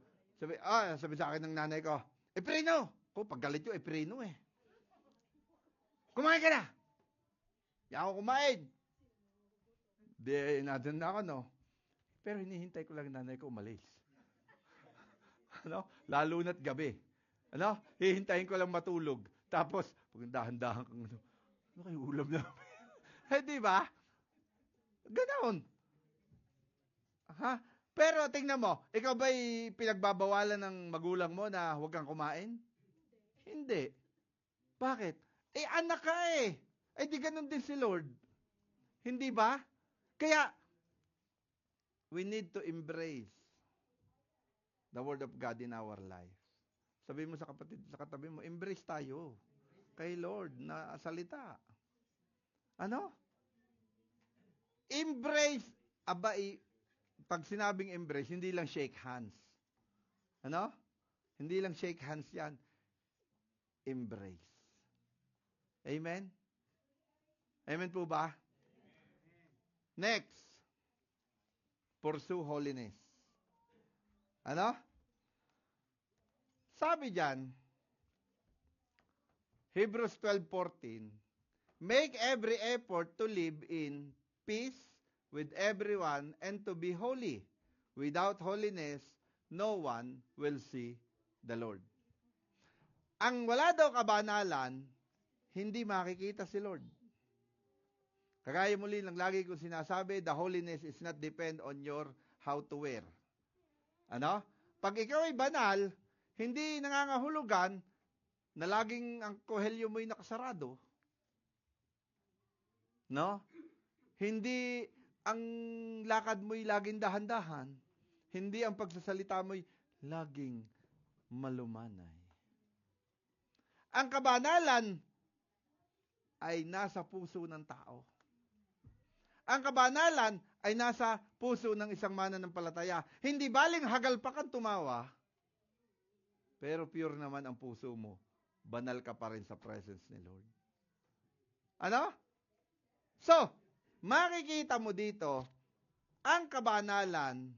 sabi sa akin ng nanay ko, Prino! Pag galit yun, Prino eh. Kumain ka na! Yan ako kumain. Di, nadun na ako, no? Pero hinihintay ko lang nanay ko umalis. Ano? Lalo na't gabi. Ano? Hihintayin ko lang matulog. Tapos, pag dahan-dahan kang ano kayo ulam namin? Di ba? Ganoon. Ha? Pero tingnan mo, ikaw ba'y pinagbabawalan ng magulang mo na huwag kang kumain? Hindi. Bakit? Anak ka eh. Di ganun din si Lord. Hindi ba? Kaya, we need to embrace the Word of God in our life. Sabi mo sa kapatid, sa katabi mo, embrace tayo kay Lord na salita. Ano? Embrace, pag sinabing embrace, hindi lang shake hands. Ano? Hindi lang shake hands yan. Embrace. Amen? Amen po ba? Next. Pursue holiness. Ano? Sabi dyan, Hebrews 12:14, make every effort to live in peace with everyone and to be holy. Without holiness, no one will see the Lord. Ang wala daw kabanalan, hindi makikita si Lord. Kagaya muli lang lagi kong sinasabi, the holiness is not depend on your how to wear. Ano? Pag ikaw ay banal, hindi nangangahulugan na laging ang kohelyo mo'y nakasarado. No? Hindi ang lakad mo'y laging dahan-dahan. Hindi ang pagsasalita mo'y laging malumanay. Ang kabanalan ay nasa puso ng tao. Ang kabanalan ay nasa puso ng isang mananampalataya. Hindi baling hagal pa kang tumawa, pero pure naman ang puso mo. Banal ka pa rin sa presence ni Lord. Ano? So, makikita mo dito, ang kabanalan,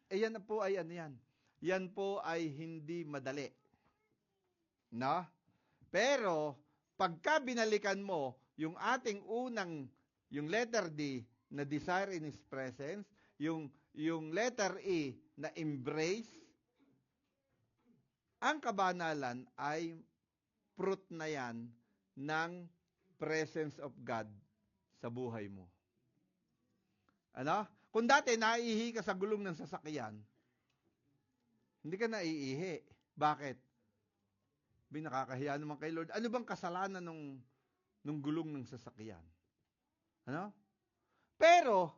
yan po ay ano yan? Yan po ay hindi madali. No? Pero, pagka binalikan mo yung ating unang, yung letter D na desire in His presence, yung letter E na embrace, ang kabanalan ay fruit na yan ng presence of God sa buhay mo. Ano? Kung dati naiihi ka sa gulong ng sasakyan, hindi ka naiihi. Bakit? Nakakahiya naman kay Lord. Ano bang kasalanan nung gulong ng sasakyan? Ano? Pero,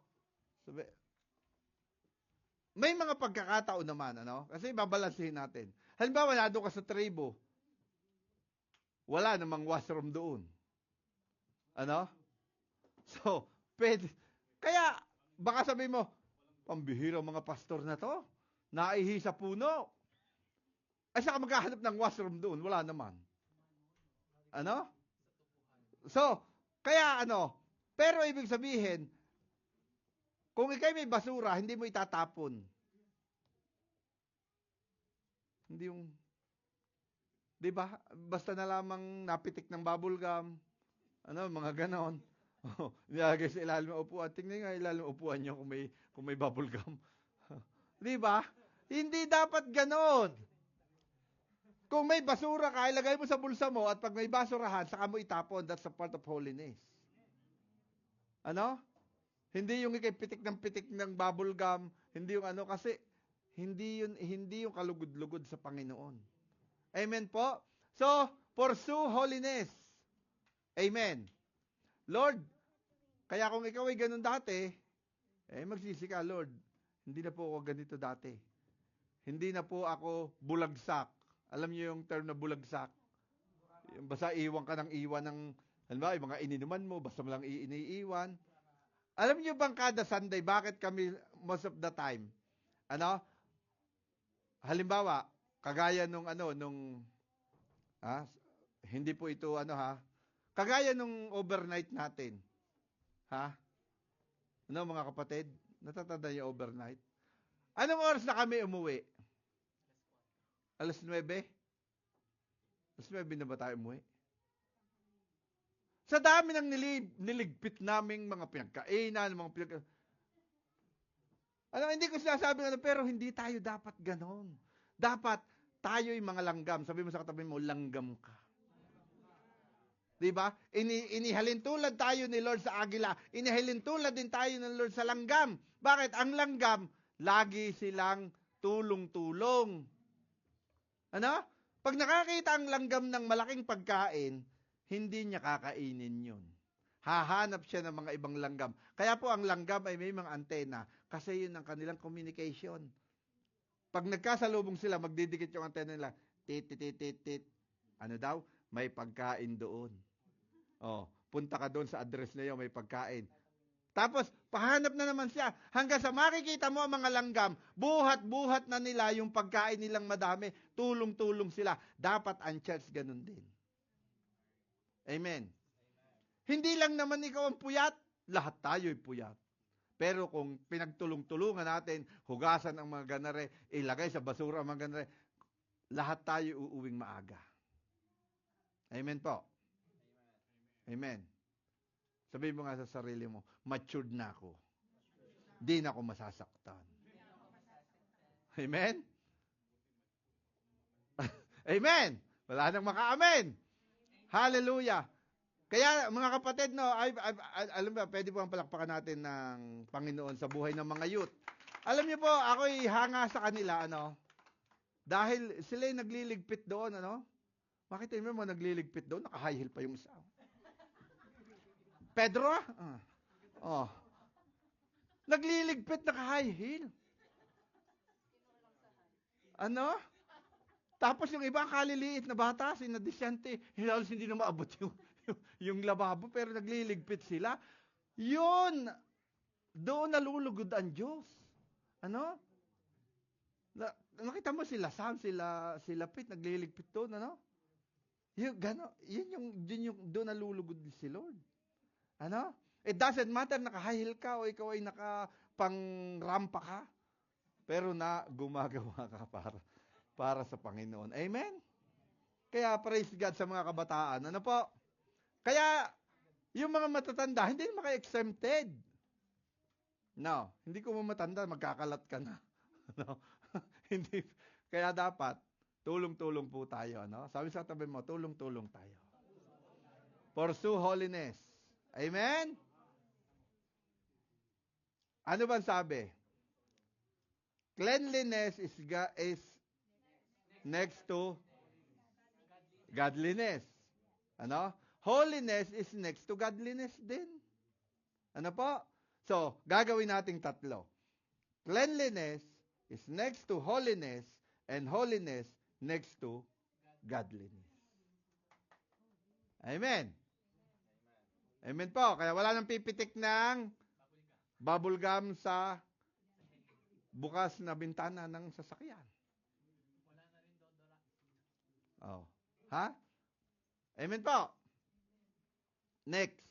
may mga pagkakataon naman, ano? Kasi babalansihin natin. Halimbawa, nado ka sa tribo. Wala namang washroom doon. Ano? So, kaya, baka sabi mo, pambihira mga pastor na to. Naihi sa puno. Ay, saka maghahanap ng washroom doon. Wala naman. Ano? So, kaya pero ibig sabihin, kung ikay may basura, hindi mo itatapon. Hindi yung, di ba? Basta na lamang napitik ng bubble gum, mga ganon. Nilagay sa ilalim ng upuan. Tingnan nga ilalim ng upuan nyo kung may bubble gum. Di ba? Hindi dapat ganon. Kung may basura ka, ilagay mo sa bulsa mo at pag may basurahan, saka mo itapon. That's a part of holiness. Ano? Hindi yung pitik ng bubble gum, hindi yung kasi hindi yung kalugod-lugod sa Panginoon. Amen po? So, pursue holiness. Amen. Lord, kaya kung ikaw ay ganun dati, magsisi ka, Lord, hindi na po ako ganito dati. Hindi na po ako bulagsak. Alam niyo yung term na bulagsak? Yung basta iwan ka ng iwan ng, halimbawa, yung mga ininuman mo, basta mo lang iniiwan. Alam niyo bang kada Sunday, bakit kami most of the time, halimbawa, kagaya hindi po ito kagaya nung overnight natin, mga kapatid, natatanda niyo overnight? Anong oras na kami umuwi? Alas 9? Alas 9 na ba tayo umuwi? Sa dami ng niligpit naming mga pinagkainan, hindi ko sinasabi pero hindi tayo dapat ganon. Dapat tayo'y mga langgam. Sabi mo sa katabi mo, langgam ka. Diba? Inihalin tulad tayo ni Lord sa agila. Inihalin tulad din tayo ni Lord sa langgam. Bakit? Ang langgam, lagi silang tulong-tulong. Ano? Pag nakakita ang langgam ng malaking pagkain, hindi niya kakainin yun. Hahanap siya ng mga ibang langgam. Kaya po ang langgam ay may mga antena kasi yun ang kanilang communication. Pag nagkasalubong sila, magdidikit yung antena nila. Tit, tit, tit, tit, tit. Ano daw? May pagkain doon. Oh, punta ka doon sa address na yun, may pagkain. Tapos, pahanap na naman siya. Hanggang sa makikita mo ang mga langgam, buhat-buhat na nila yung pagkain nilang madami. Tulong-tulong sila. Dapat ang church ganun din. Amen. Hindi lang naman ikaw ang puyat, lahat tayo'y puyat. Pero kung pinagtulong-tulungan natin, hugasan ang mga ganare, ilagay sa basura ang mga ganare, lahat tayo uuwing maaga. Amen po. Amen. Sabihin mo nga sa sarili mo, matured na ako. Di na ako masasaktan. Amen? Amen! Wala nang maka-amen. Hallelujah! Kaya mga kapatid, no, alam mo, pwede po ang palakpakan natin ng Panginoon sa buhay ng mga youth. Alam niyo po, ako'y hanga sa kanila, dahil sila'y nagliligpit doon, Makita niyo mo nagliligpit doon, naka-high heel pa yung isa. Pedro, nagliligpit, naka-high heel. Tapos yung iba, kaliliit na bata, sinadisyante, halos hindi na maabot yung lababo, pero nagliligpit sila. Yun, doon nalulugod ang Diyos. Nakita mo sila Sam, sila Pete, nagliligpit doon, Yun yung doon nalulugod si Lord. It doesn't matter, naka-high heel ka o ikaw ay naka-pang-rampa ka, pero gumagawa ka para sa Panginoon. Amen? Kaya praise God sa mga kabataan. Ano po? Kaya, yung mga matatanda, hindi maka-exempted. No, hindi ko matanda, magkakalat ka na. Hindi. Kaya dapat, tulong-tulong po tayo. Sabi sa tabi mo, tulong-tulong tayo. Pursue holiness. Amen? Ano ba sabi? Cleanliness is next to godliness. Holiness is next to godliness din. Ano po? So, gagawin nating tatlo. Cleanliness is next to holiness, and holiness next to godliness. Amen. Amen po. Kaya wala nang pipitik ng bubble gum sa bukas na bintana ng sasakyan. Oh. Ha? Amen po. Next.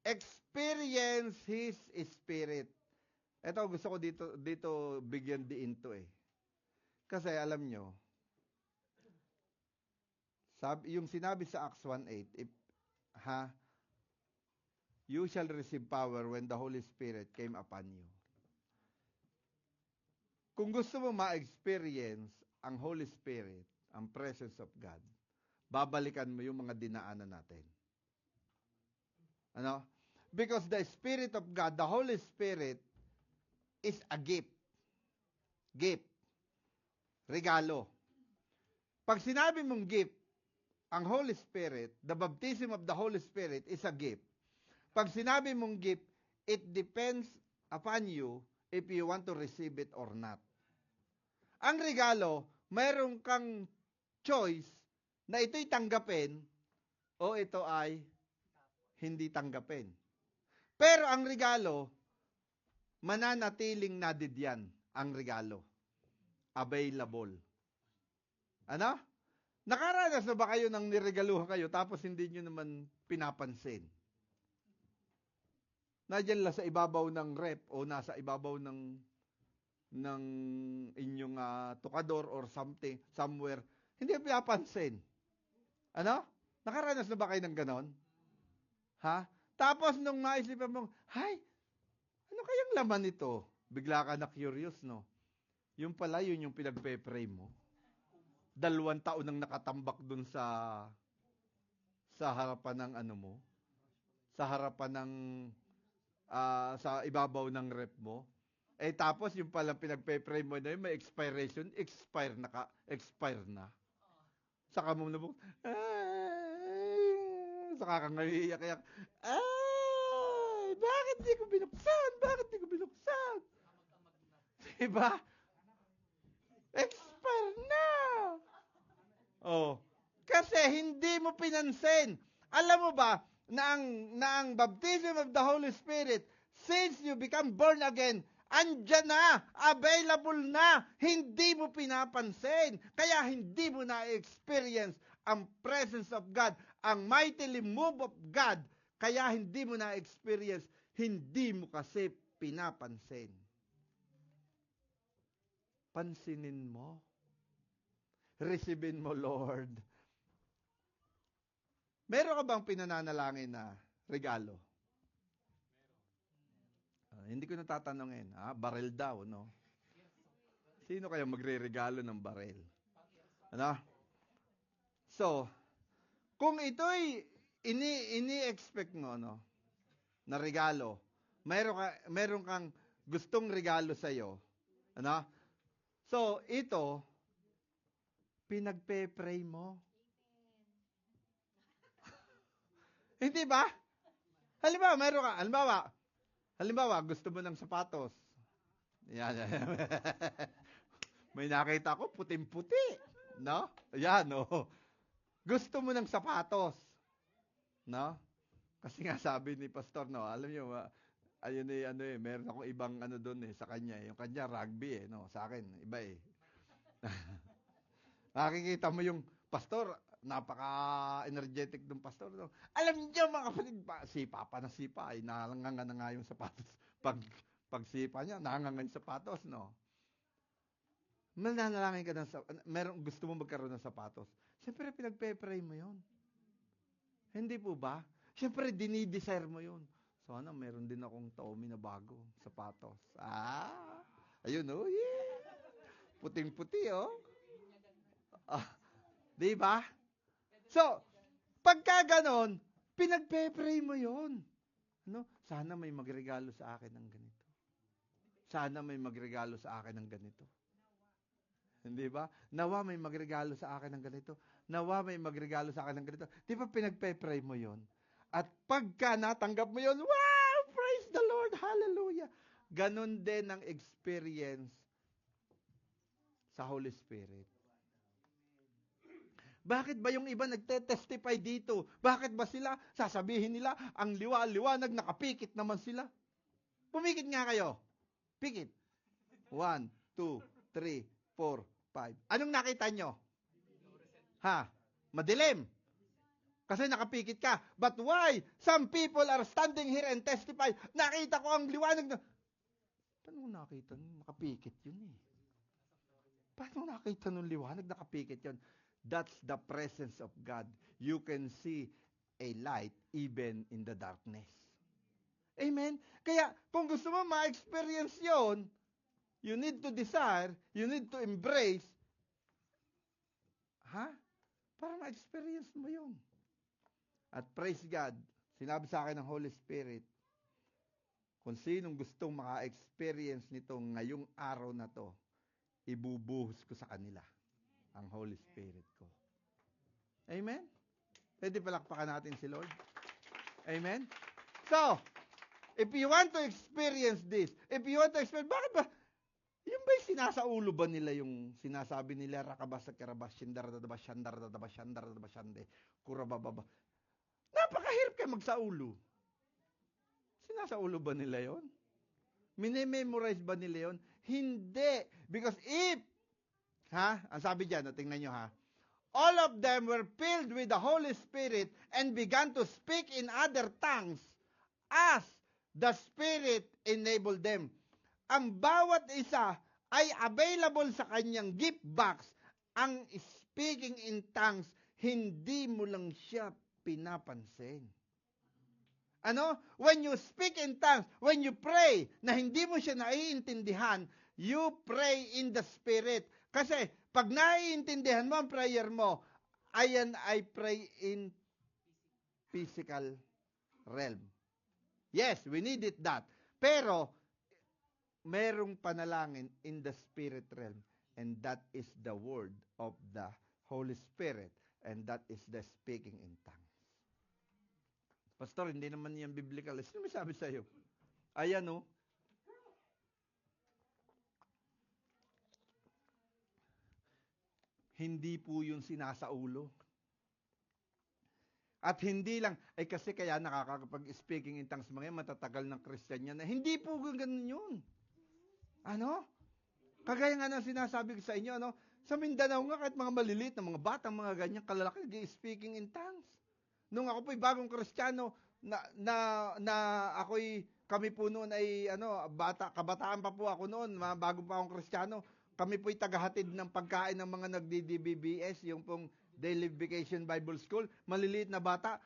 Experience His Spirit. Ito, gusto ko dito bigyan diin to Kasi alam nyo, yung sinabi sa Acts 1:8, you shall receive power when the Holy Spirit came upon you. Kung gusto mo ma-experience ang Holy Spirit, ang presence of God, babalikan mo yung mga dinaanan natin. Because the Spirit of God, the Holy Spirit, is a gift. Gift. Regalo. Pag sinabi mong gift, ang Holy Spirit, the baptism of the Holy Spirit is a gift. Pag sinabi mong gift, it depends upon you if you want to receive it or not. Ang regalo, mayroon kang choice na ito'y tanggapin o ito ay hindi tanggapin. Pero ang regalo, mananatiling nadidyan ang regalo. Available. Nakaranas na ba kayo ng niregaluhan kayo tapos hindi nyo naman pinapansin? Nandiyan lang sa ibabaw ng rep o nasa ibabaw ng inyong tukador or something, somewhere. Hindi pinapansin. Nakaranas na ba kayo ng ganon? Ha? Tapos nung maisipan mo, hay, ano kayang laman nito? Bigla ka na curious, no? Yung pala, yun yung pinagpe-pray mo. 2 taon nang nakatambak dun sa harapan ng ano mo, sa harapan ng sa ibabaw ng rep mo. Eh tapos yung pala pinagpe-pray mo na yun, may expiration, expire na. Saka mo na saka kang naiiyak-iyak. Ay, bakit di ko binuksan? Bakit di ko binuksan? Diba? Expire na. Oh. Kasi hindi mo pinansin. Alam mo ba, na ang baptism of the Holy Spirit, since you become born again, andyan na, available na, hindi mo pinapansin. Kaya hindi mo na-experience ang presence of God, ang mightily move of God. Kaya hindi mo na-experience, hindi mo kasi pinapansin. Pansinin mo. Receivin mo, Lord. Meron ka bang pinananalangin na regalo? Hindi ko natatanungin. Baril daw, no? Sino kaya magre-regalo ng baril? Ano? So, kung ito'y ini-expect mo, no, na regalo, meron kang gustong regalo sa'yo, ano? So, ito, pinagpe-pray mo. Hindi ba? Halimbawa, gusto mo ng sapatos. Yan. May nakita ko, puting-puti. No? Yan, no? Gusto mo ng sapatos. No? Kasi nga sabi ni Pastor, no? Alam niyo, ayun meron akong ibang doon sa kanya. Yung kanya, rugby no? Sa akin, iba Nakikita mo yung pastor, napaka-energetic ng pastor. No? Alam niyo mga kapatid, sipa ay nanganga na nga yung sapatos. Pagsipa niya, nanganga yung sapatos, no? Mananalangin ka gusto mo magkaroon ng sapatos. Siyempre, pinagpe-pray mo yun. Hindi po ba? Siyempre, dinidesire mo yun. Sana meron din akong Tommy na bago, sapatos. Ayun, oh, yeah. Puting-puti, oh. Di ba? So, pagka ganon, pinagpe-pray mo yun. Ano? Sana may magregalo sa akin ng ganito. Sana may magregalo sa akin ng ganito. Hindi ba? Nawa may magregalo sa akin ng ganito. Nawa may magregalo sa akin ng ganito. Di ba pinagpe-pray mo yun? At pagka natanggap mo yun, wow! Praise the Lord! Hallelujah! Ganon din ang experience sa Holy Spirit. Bakit ba yung iba nagte-testify dito? Bakit ba sila, sasabihin nila, ang liwa-liwanag, nakapikit naman sila? Pumikit nga kayo. Pikit. 1, 2, 3, 4, 5. Anong nakita nyo? Madilim. Kasi nakapikit ka. But why? Some people are standing here and testify. Nakita ko ang liwanag na... Paano nakita nun? Nakapikit yun eh. Paano nakita nung liwanag? Nakapikit yun. That's the presence of God. You can see a light even in the darkness. Amen? Kaya, kung gusto mo ma-experience yon, you need to desire, you need to embrace, para ma-experience mo yon. At praise God, sinabi sa akin ng Holy Spirit, kung sinong gustong maka-experience nito ngayong araw na to, ibubuhos ko sa kanila ang Holy Spirit ko. Amen? Pwede palakpakan natin si Lord? Amen? So, if you want to experience this, bakit ba, yung ba'y sinasaulo ba nila yung sinasabi nila, rakabasa karabas, shindaradadabas, shandaradadabas, shandaradadabas, shande, kurabababa. Napakahirap kayo magsaulo. Sinasaulo ba nila yon? Minememorize ba nila yon? Hindi. Because if ang sabi dyan, tingnan nyo all of them were filled with the Holy Spirit and began to speak in other tongues as the Spirit enabled them. Ang bawat isa ay available sa kanyang gift box ang speaking in tongues, hindi mo lang siya pinapansin. Ano? When you speak in tongues, when you pray, na hindi mo siya naiintindihan, you pray in the Spirit. Kasi, pag naiintindihan mo ang prayer mo, ayan I pray in physical realm. Yes, we need it that. Pero, merong panalangin in the spirit realm. And that is the word of the Holy Spirit. And that is the speaking in tongues. Pastor, hindi naman yan biblical. Sino may sabi sa'yo? Ayan o. Hindi po yun sinasaulo. At hindi lang, ay kasi kaya nakakapag-speaking in tongues mga matatagal ng Christian yan. Hindi po ganun yun. Ano? Kagaya nga ng sinasabi ko sa inyo, ano? Sa Mindanao nga, kahit mga maliliit na mga batang, mga ganyan, kalalaki, speaking in tongues. Nung ako po'y bagong Kristiyano, kami po noon ay, kabataan pa po ako noon, bago pa akong Kristiyano, kami po'y tagahatid ng pagkain ng mga nagdi-DBBS, yung pong Daily Vacation Bible School, maliliit na bata,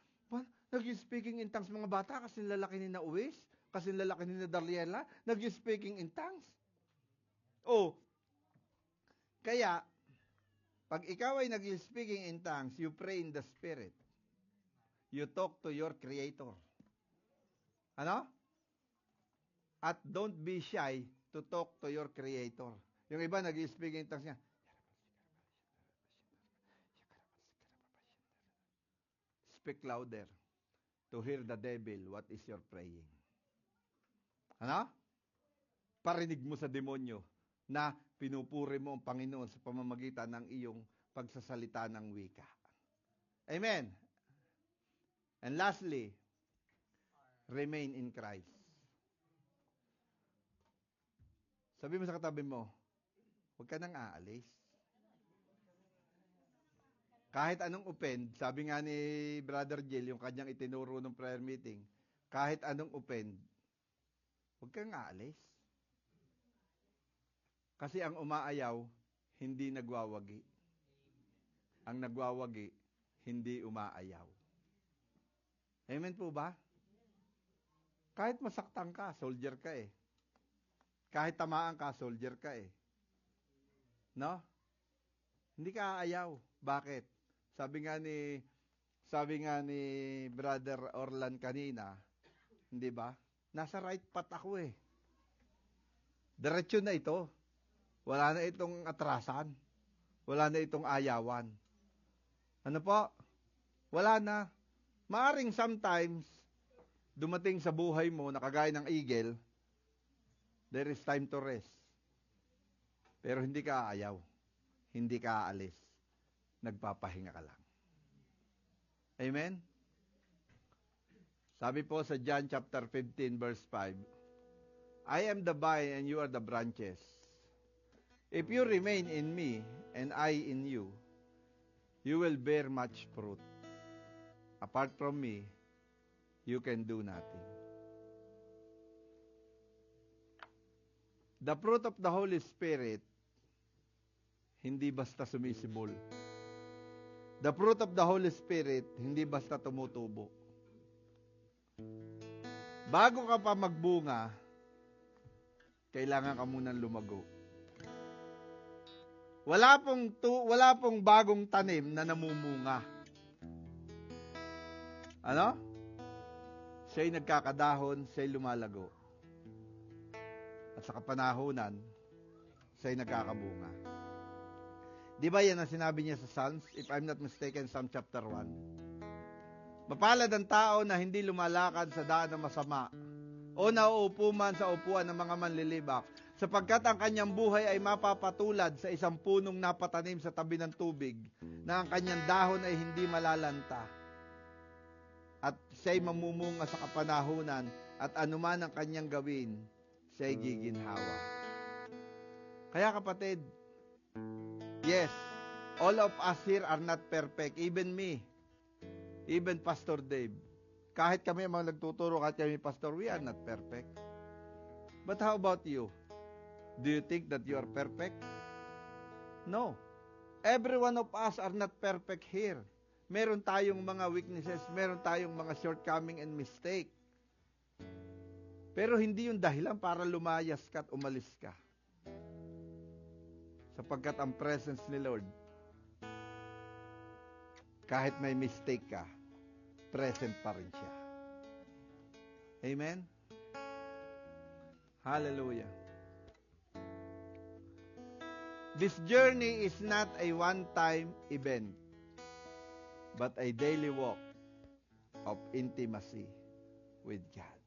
nag-speaking in tongues mga bata, kasi lalaki ni na Uwis, kasi lalaki ni na Dariela, nag-speaking in tongues. Kaya, pag ikaw ay nag-speaking in tongues, you pray in the Spirit. You talk to your Creator. Ano? At don't be shy to talk to your Creator. Yung iba nag-speaking in tongues niya. Speak louder to hear the devil what is your praying. Ano? Parinig mo sa demonyo na pinupuri mo ang Panginoon sa pamamagitan ng iyong pagsasalita ng wika. Amen. And lastly, remain in Christ. Sabi mo sa katabi mo, huwag ka nang aalis. Kahit anong offend, sabi nga ni Brother Jill, yung kanyang itinuro ng prayer meeting, kahit anong offend, huwag kang aalis. Kasi ang umaayaw, hindi nagwawagi. Ang nagwawagi, hindi umaayaw. Amen po ba? Kahit masaktan ka, soldier ka eh. Kahit tamaan ka, soldier ka eh. No? Hindi ka aayaw. Bakit? Sabi nga ni Brother Orlan kanina, hindi ba? Nasa right path ako eh. Diretso na ito. Wala na itong atrasan. Wala na itong ayawan. Ano po? Wala na. Maaring sometimes, dumating sa buhay mo, nakagaya ng eagle, there is time to rest. Pero hindi ka aayaw. Hindi ka aalis. Nagpapahinga ka lang. Amen? Sabi po sa John chapter 15 verse 5, I am the vine and you are the branches. If you remain in me and I in you, you will bear much fruit. Apart from me, you can do nothing. The fruit of the Holy Spirit, hindi basta sumisibol. The fruit of the Holy Spirit, hindi basta tumutubo. Bago ka pa magbunga, kailangan ka munang lumago. Wala pong bagong tanim na namumunga. Ano? Siya'y nagkakadahon, siya'y lumalago. At sa kapanahunan, siya'y nagkakabunga. Di ba yan ang sinabi niya sa Psalms? If I'm not mistaken, Psalm chapter 1. Mapalad ang tao na hindi lumalakad sa daan ng masama o nauupo man sa upuan ng mga manlilibak, sapagkat ang kanyang buhay ay mapapatulad sa isang punong napatanim sa tabi ng tubig, na ang kanyang dahon ay hindi malalanta. At siya'y mamumunga sa kapanahunan, at anuman ang kanyang gawin, siya'y giginhawa. Kaya kapatid, yes, all of us here are not perfect. Even me, even Pastor Dave. Kahit kami mga nagtuturo, kahit kami Pastor, we are not perfect. But how about you? Do you think that you are perfect? No. Every one of us are not perfect here. Meron tayong mga weaknesses, meron tayong mga shortcoming and mistake. Pero hindi yung dahilan para lumayas ka at umalis ka. Sapagkat ang presence ni Lord, kahit may mistake ka, present pa rin siya. Amen? Hallelujah. This journey is not a one-time event, but a daily walk of intimacy with God.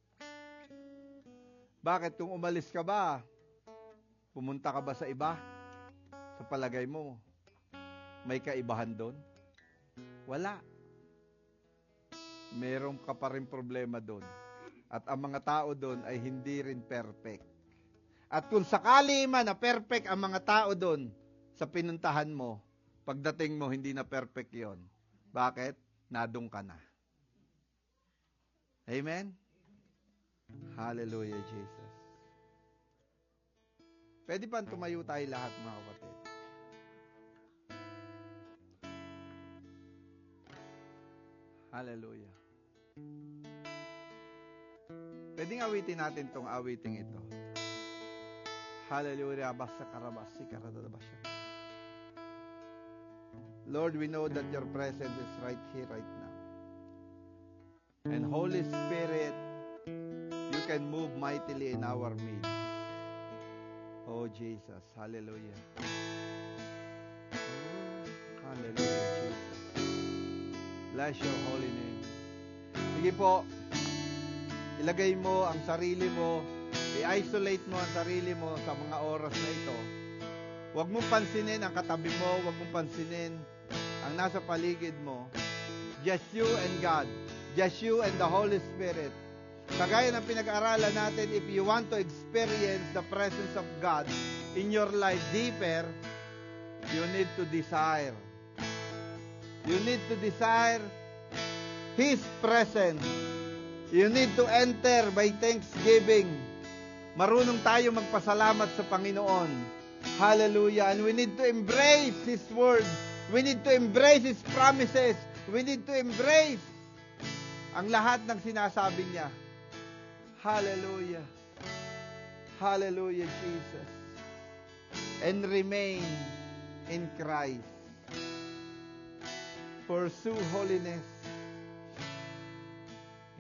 Bakit? Kung umalis ka ba, pumunta ka ba sa iba? Sa palagay mo, may kaibahan doon? Wala. Meron ka pa rin problema doon. At ang mga tao doon ay hindi rin perfect. At kung sakali man na perfect ang mga tao doon sa pinuntahan mo, pagdating mo hindi na perfect yon. Bakit? Nadung ka na. Amen? Hallelujah, Jesus. Pwede pa tumayo tayo lahat, mga kapatid. Hallelujah. Pwedeng awitin natin tong awiting ito. Hallelujah. Basta karabasi, karadadabasya. Lord, we know that your presence is right here, right now. And Holy Spirit, you can move mightily in our midst. Oh, Jesus. Hallelujah. Oh, hallelujah, Jesus. Bless your holy name. Sige po, ilagay mo ang sarili mo, i-isolate mo ang sarili mo sa mga oras na ito. Huwag mong pansinin ang katabi mo, huwag mong pansinin ang nasa paligid mo. Just you and God. Just you and the Holy Spirit. Kagaya ng pinag-aralan natin, if you want to experience the presence of God in your life deeper, you need to desire. You need to desire His presence. You need to enter by thanksgiving. Marunong tayo magpasalamat sa Panginoon. Hallelujah. And we need to embrace His Word. We need to embrace His promises. We need to embrace ang lahat ng sinasabi niya. Hallelujah. Hallelujah, Jesus. And remain in Christ. Pursue holiness.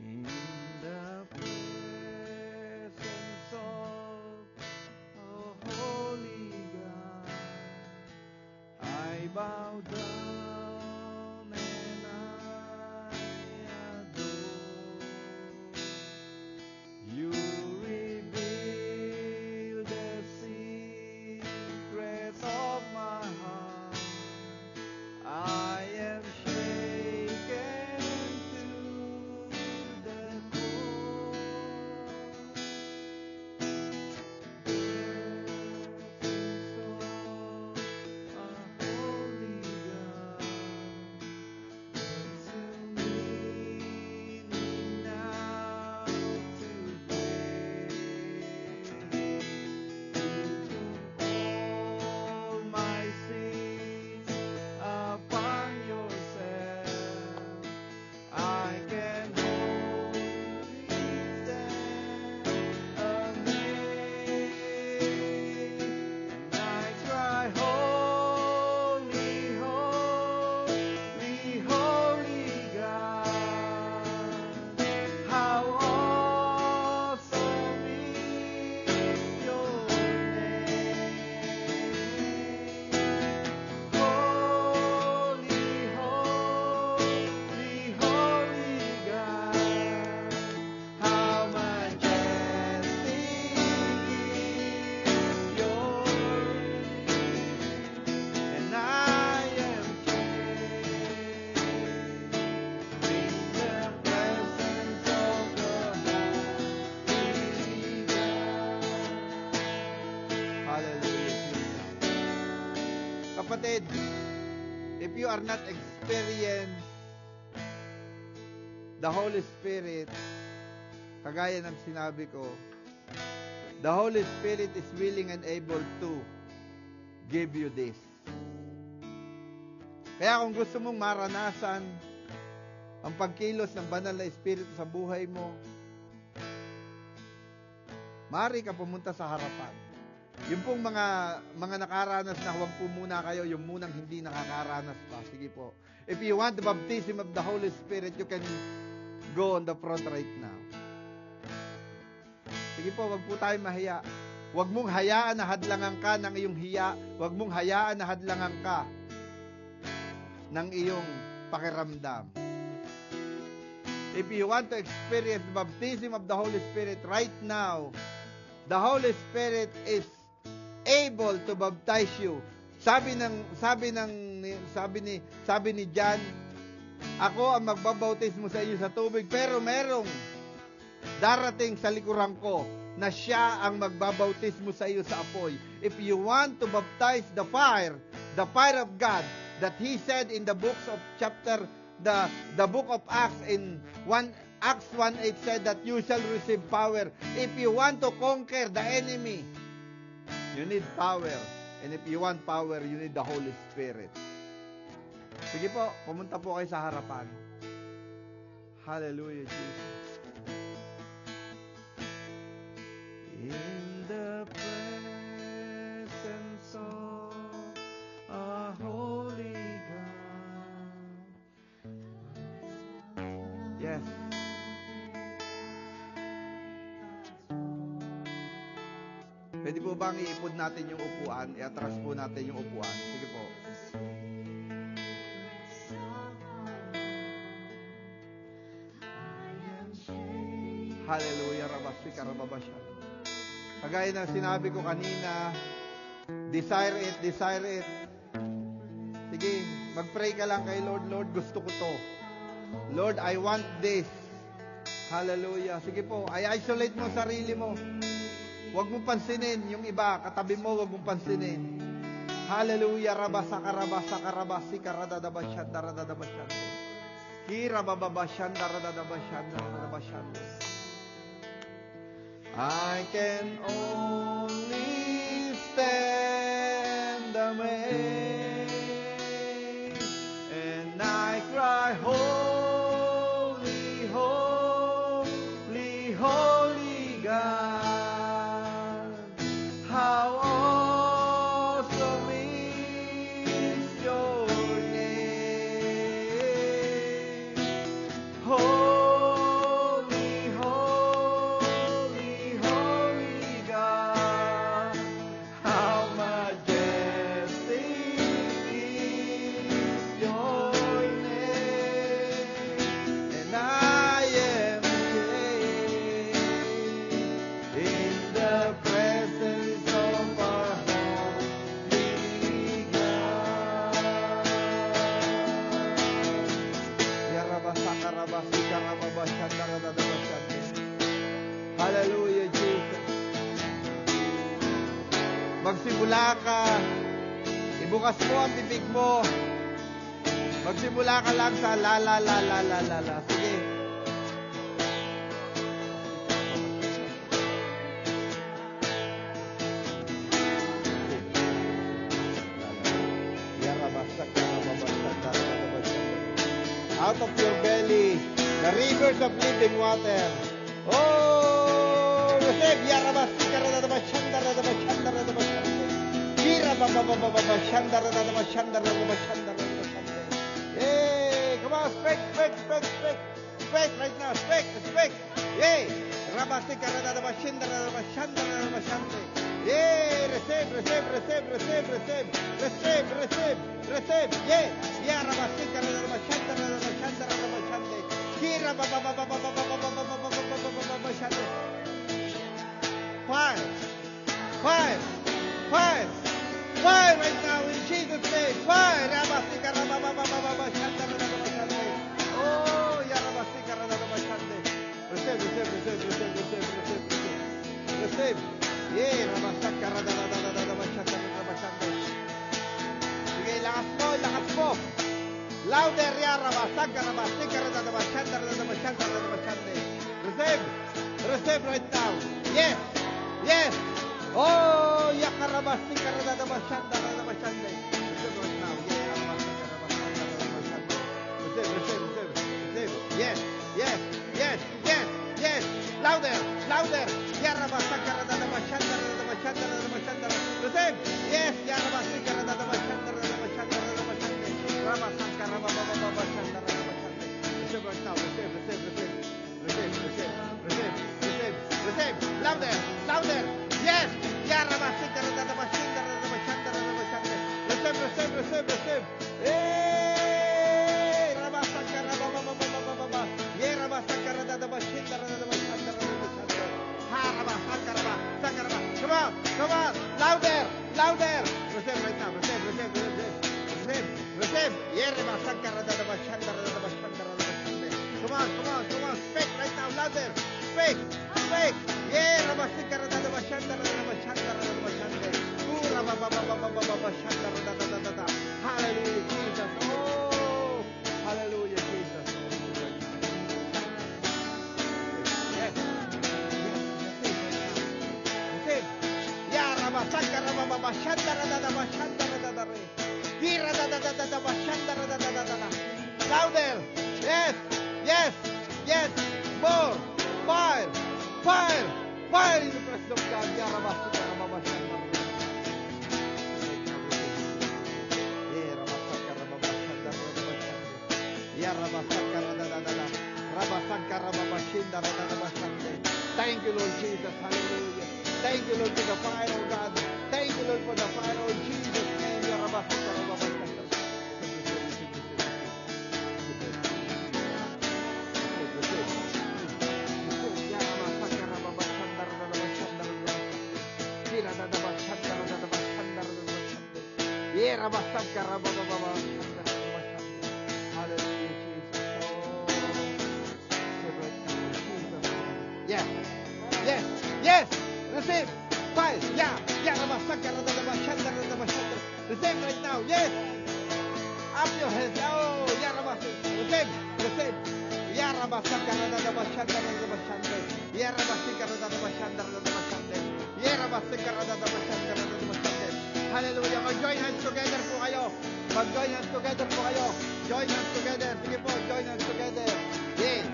In the presence of a holy God, I bow down and I adore. You reveal the secrets of my heart. I am shaken to the core. A holy God, consuming now to pray. You took all my sins upon yourself. I can only stand amazed, and I cry, holy, holy, holy God. How awesome is your name. Holy, holy, holy God, how majestic is your name, and I am changed in the presence of the Holy God. Hallelujah, Jesus. Kapatid, if you are not experienced the Holy Spirit, kagaya ng sinabi ko, the Holy Spirit is willing and able to give you this. Kaya kung gusto mong maranasan ang pagkilos ng banal na Espiritu sa buhay mo, maaari ka pumunta sa harapan. Yung pong mga nakaranas na, huwag po muna kayo, yung munang hindi nakakaranas pa. Sige po. If you want the baptism of the Holy Spirit, you can go on the front right now. Sige po, wag po tayo mahiya. Wag mong hayaan na hadlangan ka ng iyong hiya. Wag mong hayaan na hadlangan ka ng iyong pakiramdam. If you want to experience the baptism of the Holy Spirit right now, the Holy Spirit is able to baptize you. Sabi ni John, ako ang magbabautismo sa iyo sa tubig, pero merong darating sa likuran ko na siya ang magbabautismo sa iyo sa apoy. If you want to baptize the fire of God, that He said in the books of the book of Acts in Acts 1:8 said that you shall receive power. If you want to conquer the enemy, you need power. And if you want power, you need the Holy Spirit. Sige po, pumunta po kayo sa harapan. Hallelujah, Jesus. In the presence of a holy God. Yes. Pwede po bang iipod natin yung upuan? I-atras po natin yung upuan. Sige po. Hallelujah. Rabasika, rababasya. Kagaya ng sinabi ko kanina, desire it, desire it. Sige, mag-pray ka lang kay Lord. Lord, gusto ko to. Lord, I want this. Hallelujah. Sige po, i-isolate mo sarili mo. Huwag mong pansinin yung iba, katabi mo, huwag mong pansinin. Hallelujah. Rabasaka, rabasaka, rabasika, radadabasyan, radadabasyan. Kira bababasyan, radadabasyan, radadabasyan. I can only stand amazed, and I cry, holy, holy, holy God. How awesome is your name. Holy, holy, holy God. How majestic is your name. And I am saved in the presence of our holy God. Yarabasaka, rabasika, rababashanda, radadabashanda. Hallelujah, Jesus. Magsimula ka. Ibukas mo ang bibig mo. Magsimula ka lang sa la la la la la la la. Sige. Out of your belly, the rivers of living water. Oh, receive. Yarabasika, radadabashanda, radadabashanda, radadabashanda. Kira bababababashanda, radadabashanda, radadabashanda, radadabashanda. Yay! Come on, speak, speak, speak, speak. Speak right now, speak, speak. Yay! Rabasika, radadabashanda, radadabashanda, radadabashanda. Yay! Receive, receive, receive, receive, receive. Receive, receive, receive. Yay! Yarabasika, radadabashanda, radadabashanda, radadabashanda. Kira babababababababababababababashanda. Fire, fire, fire, fire right now in Jesus' name. Fire. Rabasika, rababababababashanda, radadabashanda. Oh, yarabasika, radadabashanda. Receive, receive, receive, receive, receive, receive, receive. Receive. Yeah, rabasaka, radadadadadabashanda, radadabashanda. Sige, lakas mo, lakas mo. Louder, ya, rabasaka, rabasika, radadabashanda, radadabashanda, radadabashanda. Receive, receive right now. Yes, yes. Oh, yakarabasika, radadabashanda, radadabashanda. Receive right now. Yeah, rabasika, rabasika. louder, louder. Yes. Receive, receive, receive, receive. Hey, come on, come on, louder, louder. Receive right now, receive, receive, receive, receive, receive. Come on, come on, come on, speak right now, louder, speak, speak. Hallelujah, Jesus. Oh, hallelujah, Jesus. Yes, yes, louder. Yes, yes, yes. More. Fire, fire, fire in the presence of God. Thank you, Lord Jesus. Hallelujah. Thank you, Lord, for the fire, oh God. Thank you, Lord, for the fire, oh Jesus' name. Hallelujah, Jesus. Yes, yes, yes. Receive. Fire. Yeah. Receive right now. Yes. Up your heads. Oh, receive. Receive. Hallelujah. Mag-join hands together po kayo. Mag-join hands together po kayo. Join hands together. Sige po, join hands together. Yeah.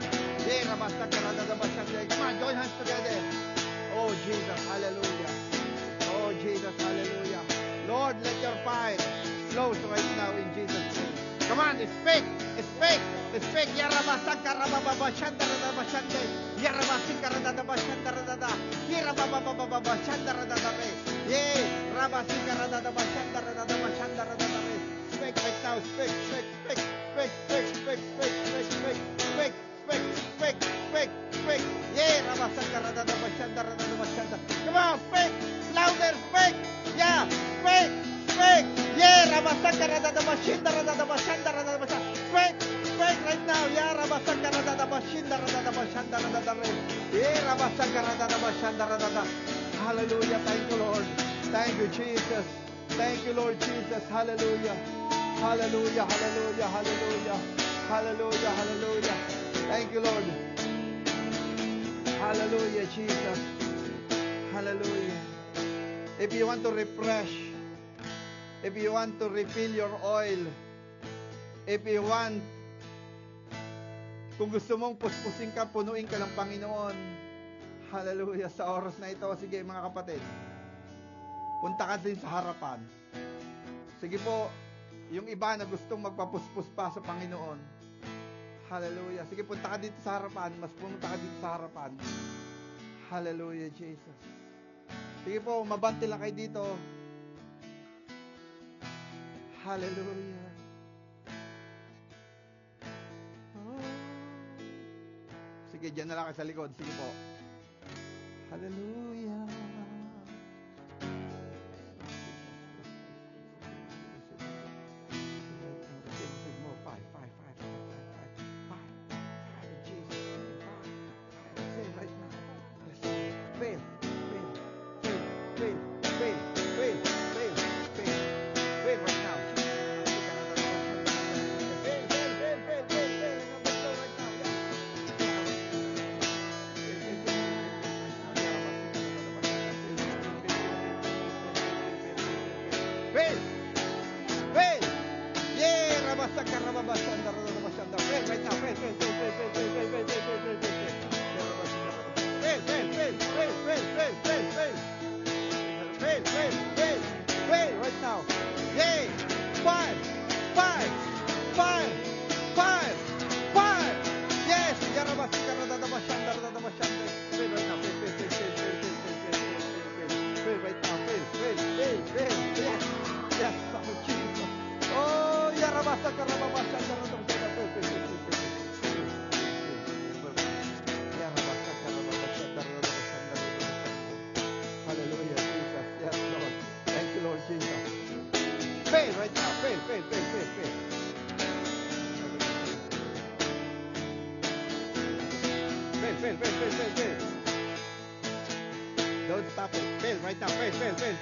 Come on, join hands together. Oh, Jesus. Hallelujah. Oh, Jesus. Hallelujah. Lord, let your fire flow right now in Jesus' name. Come on, speak. Speak. Speak. Speak right now. Speak. Speak. Speak. Speak. Speak. Speak. Speak. Speak. Speak. Speak. Speak. Speak. Speak. Speak. Yeah. Come on, speak. Louder. Speak. Yeah. Speak. Speak. Yeah. Speak. Speak right now. Yeah. Hallelujah. Thank you, Lord. Thank you, Jesus. Thank you, Lord Jesus. Hallelujah. Hallelujah. Hallelujah. Hallelujah. Hallelujah. Hallelujah. Thank you, Lord. Hallelujah, Jesus. Hallelujah. If you want to refresh, if you want to refill your oil, if you want, kung gusto mong puspusin ka, punuin ka ng Panginoon. Hallelujah. Sa oras na ito, sige mga kapatid, punta ka din sa harapan. Sige po, yung iba na gustong magpapuspos pa sa Panginoon. Hallelujah. Sige, punta ka dito sa harapan. Mas pumunta ka dito sa harapan. Hallelujah, Jesus. Sige po, mabante lang kayo dito. Hallelujah. Oh. Sige, dyan na lang kayo sa likod. Sige po. Hallelujah. Don't stop it. Fail right now. Fail. Fail.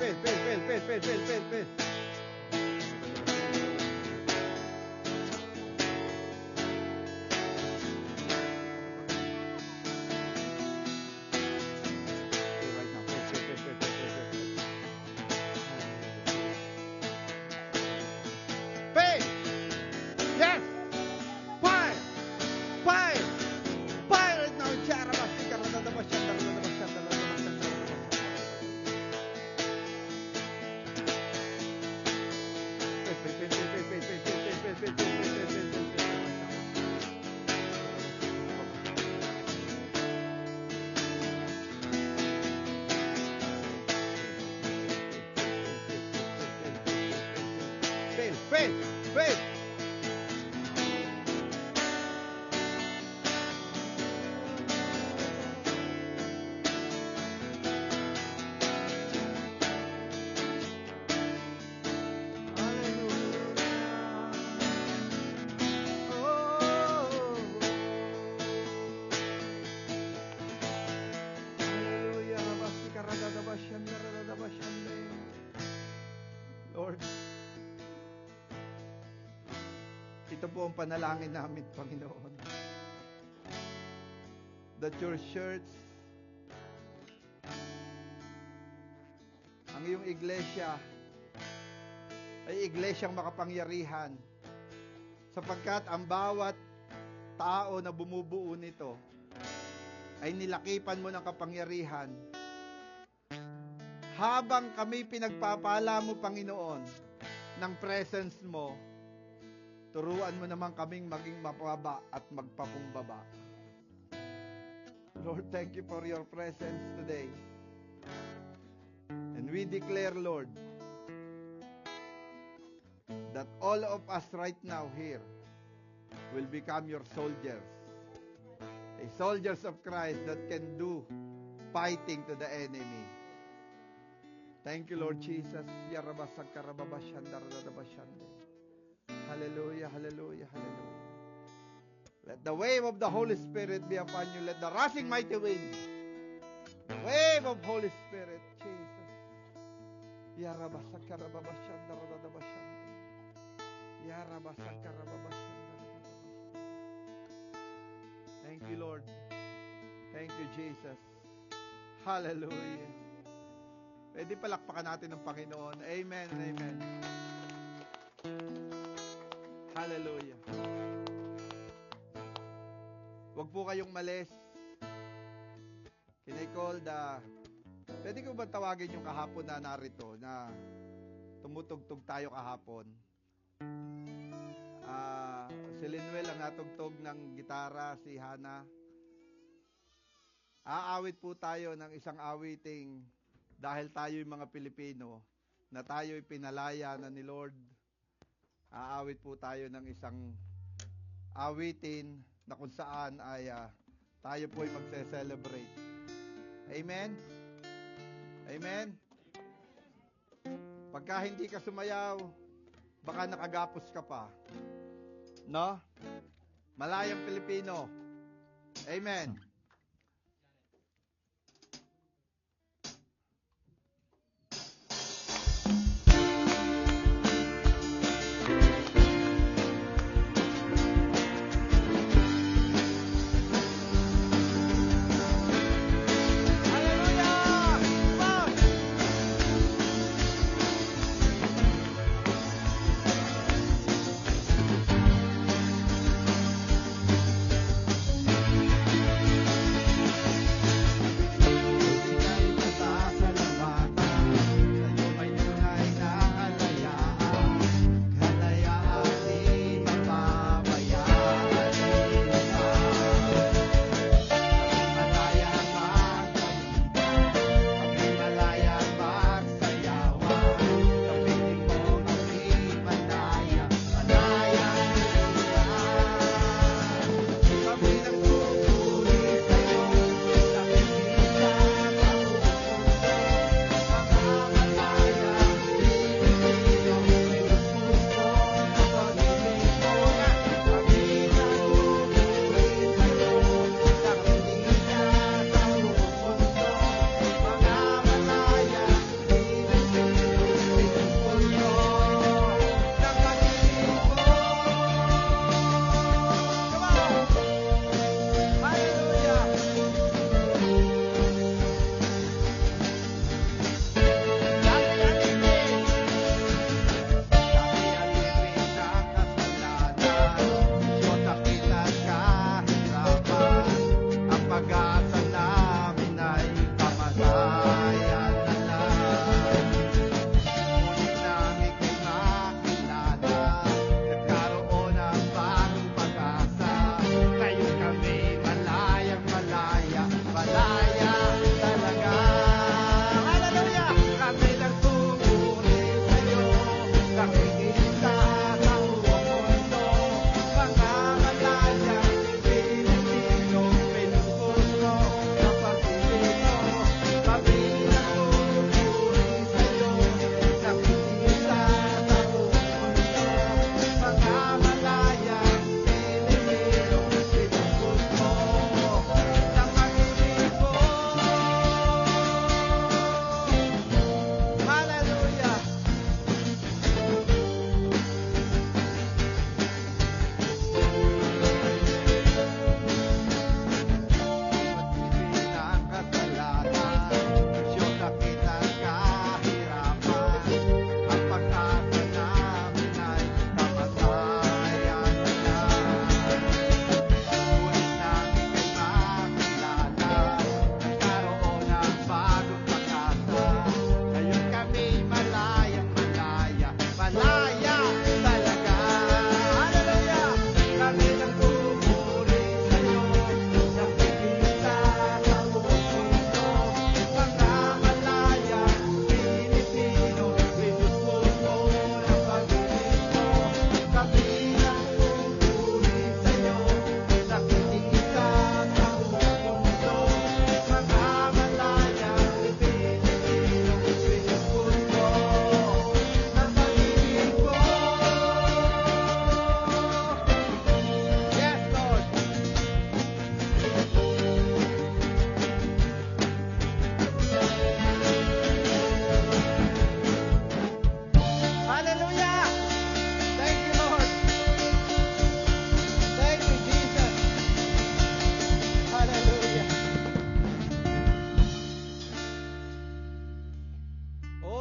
Lord, ito po ang panalangin namin, Panginoon. That your church, ang iyong iglesia, ay iglesyang makapangyarihan. Sapagkat ang bawat tao na bumubuo nito ay nilakipan mo ng kapangyarihan. Habang kami pinagpapala mo, Panginoon, ng presence mo, turuan mo naman kaming maging mapababa at magpakumbaba. Lord, thank you for your presence today. And we declare, Lord, that all of us right now here will become your soldiers. A soldiers of Christ that can do fighting to the enemy. Thank you, Lord Jesus. Hallelujah, hallelujah, hallelujah. Let the wave of the Holy Spirit be upon you. Let the rushing mighty wind, the wave of Holy Spirit, Jesus. Thank you, Lord. Thank you, Jesus. Hallelujah. Pwede palakpakan natin ng Panginoon. Amen and amen. Hallelujah. Huwag po kayong malis. Can I call the... Pwede ko ba tawagin yung kahapon na narito, na tumutugtog tayo kahapon? Si Linuel ang natugtog ng gitara, si Hana. Aawit po tayo ng isang awiting dahil tayo'y mga Pilipino, na tayo'y pinalaya na ni Lord. Aawit po tayo ng isang awitin na kung saan ay tayo po'y magse-celebrate. Amen? Amen? Pagka hindi ka sumayaw, baka nakagapos ka pa. No? Malayang Pilipino. Amen.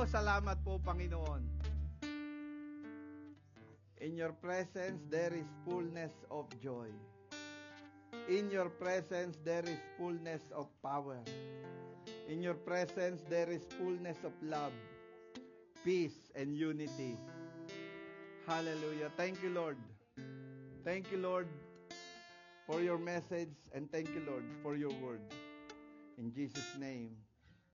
salamat po, Panginoon. In your presence, there is fullness of joy. In your presence, there is fullness of power. In your presence, there is fullness of love, peace, and unity. Hallelujah. Thank you, Lord. Thank you, Lord, for your message, and thank you, Lord, for your word. In Jesus' name.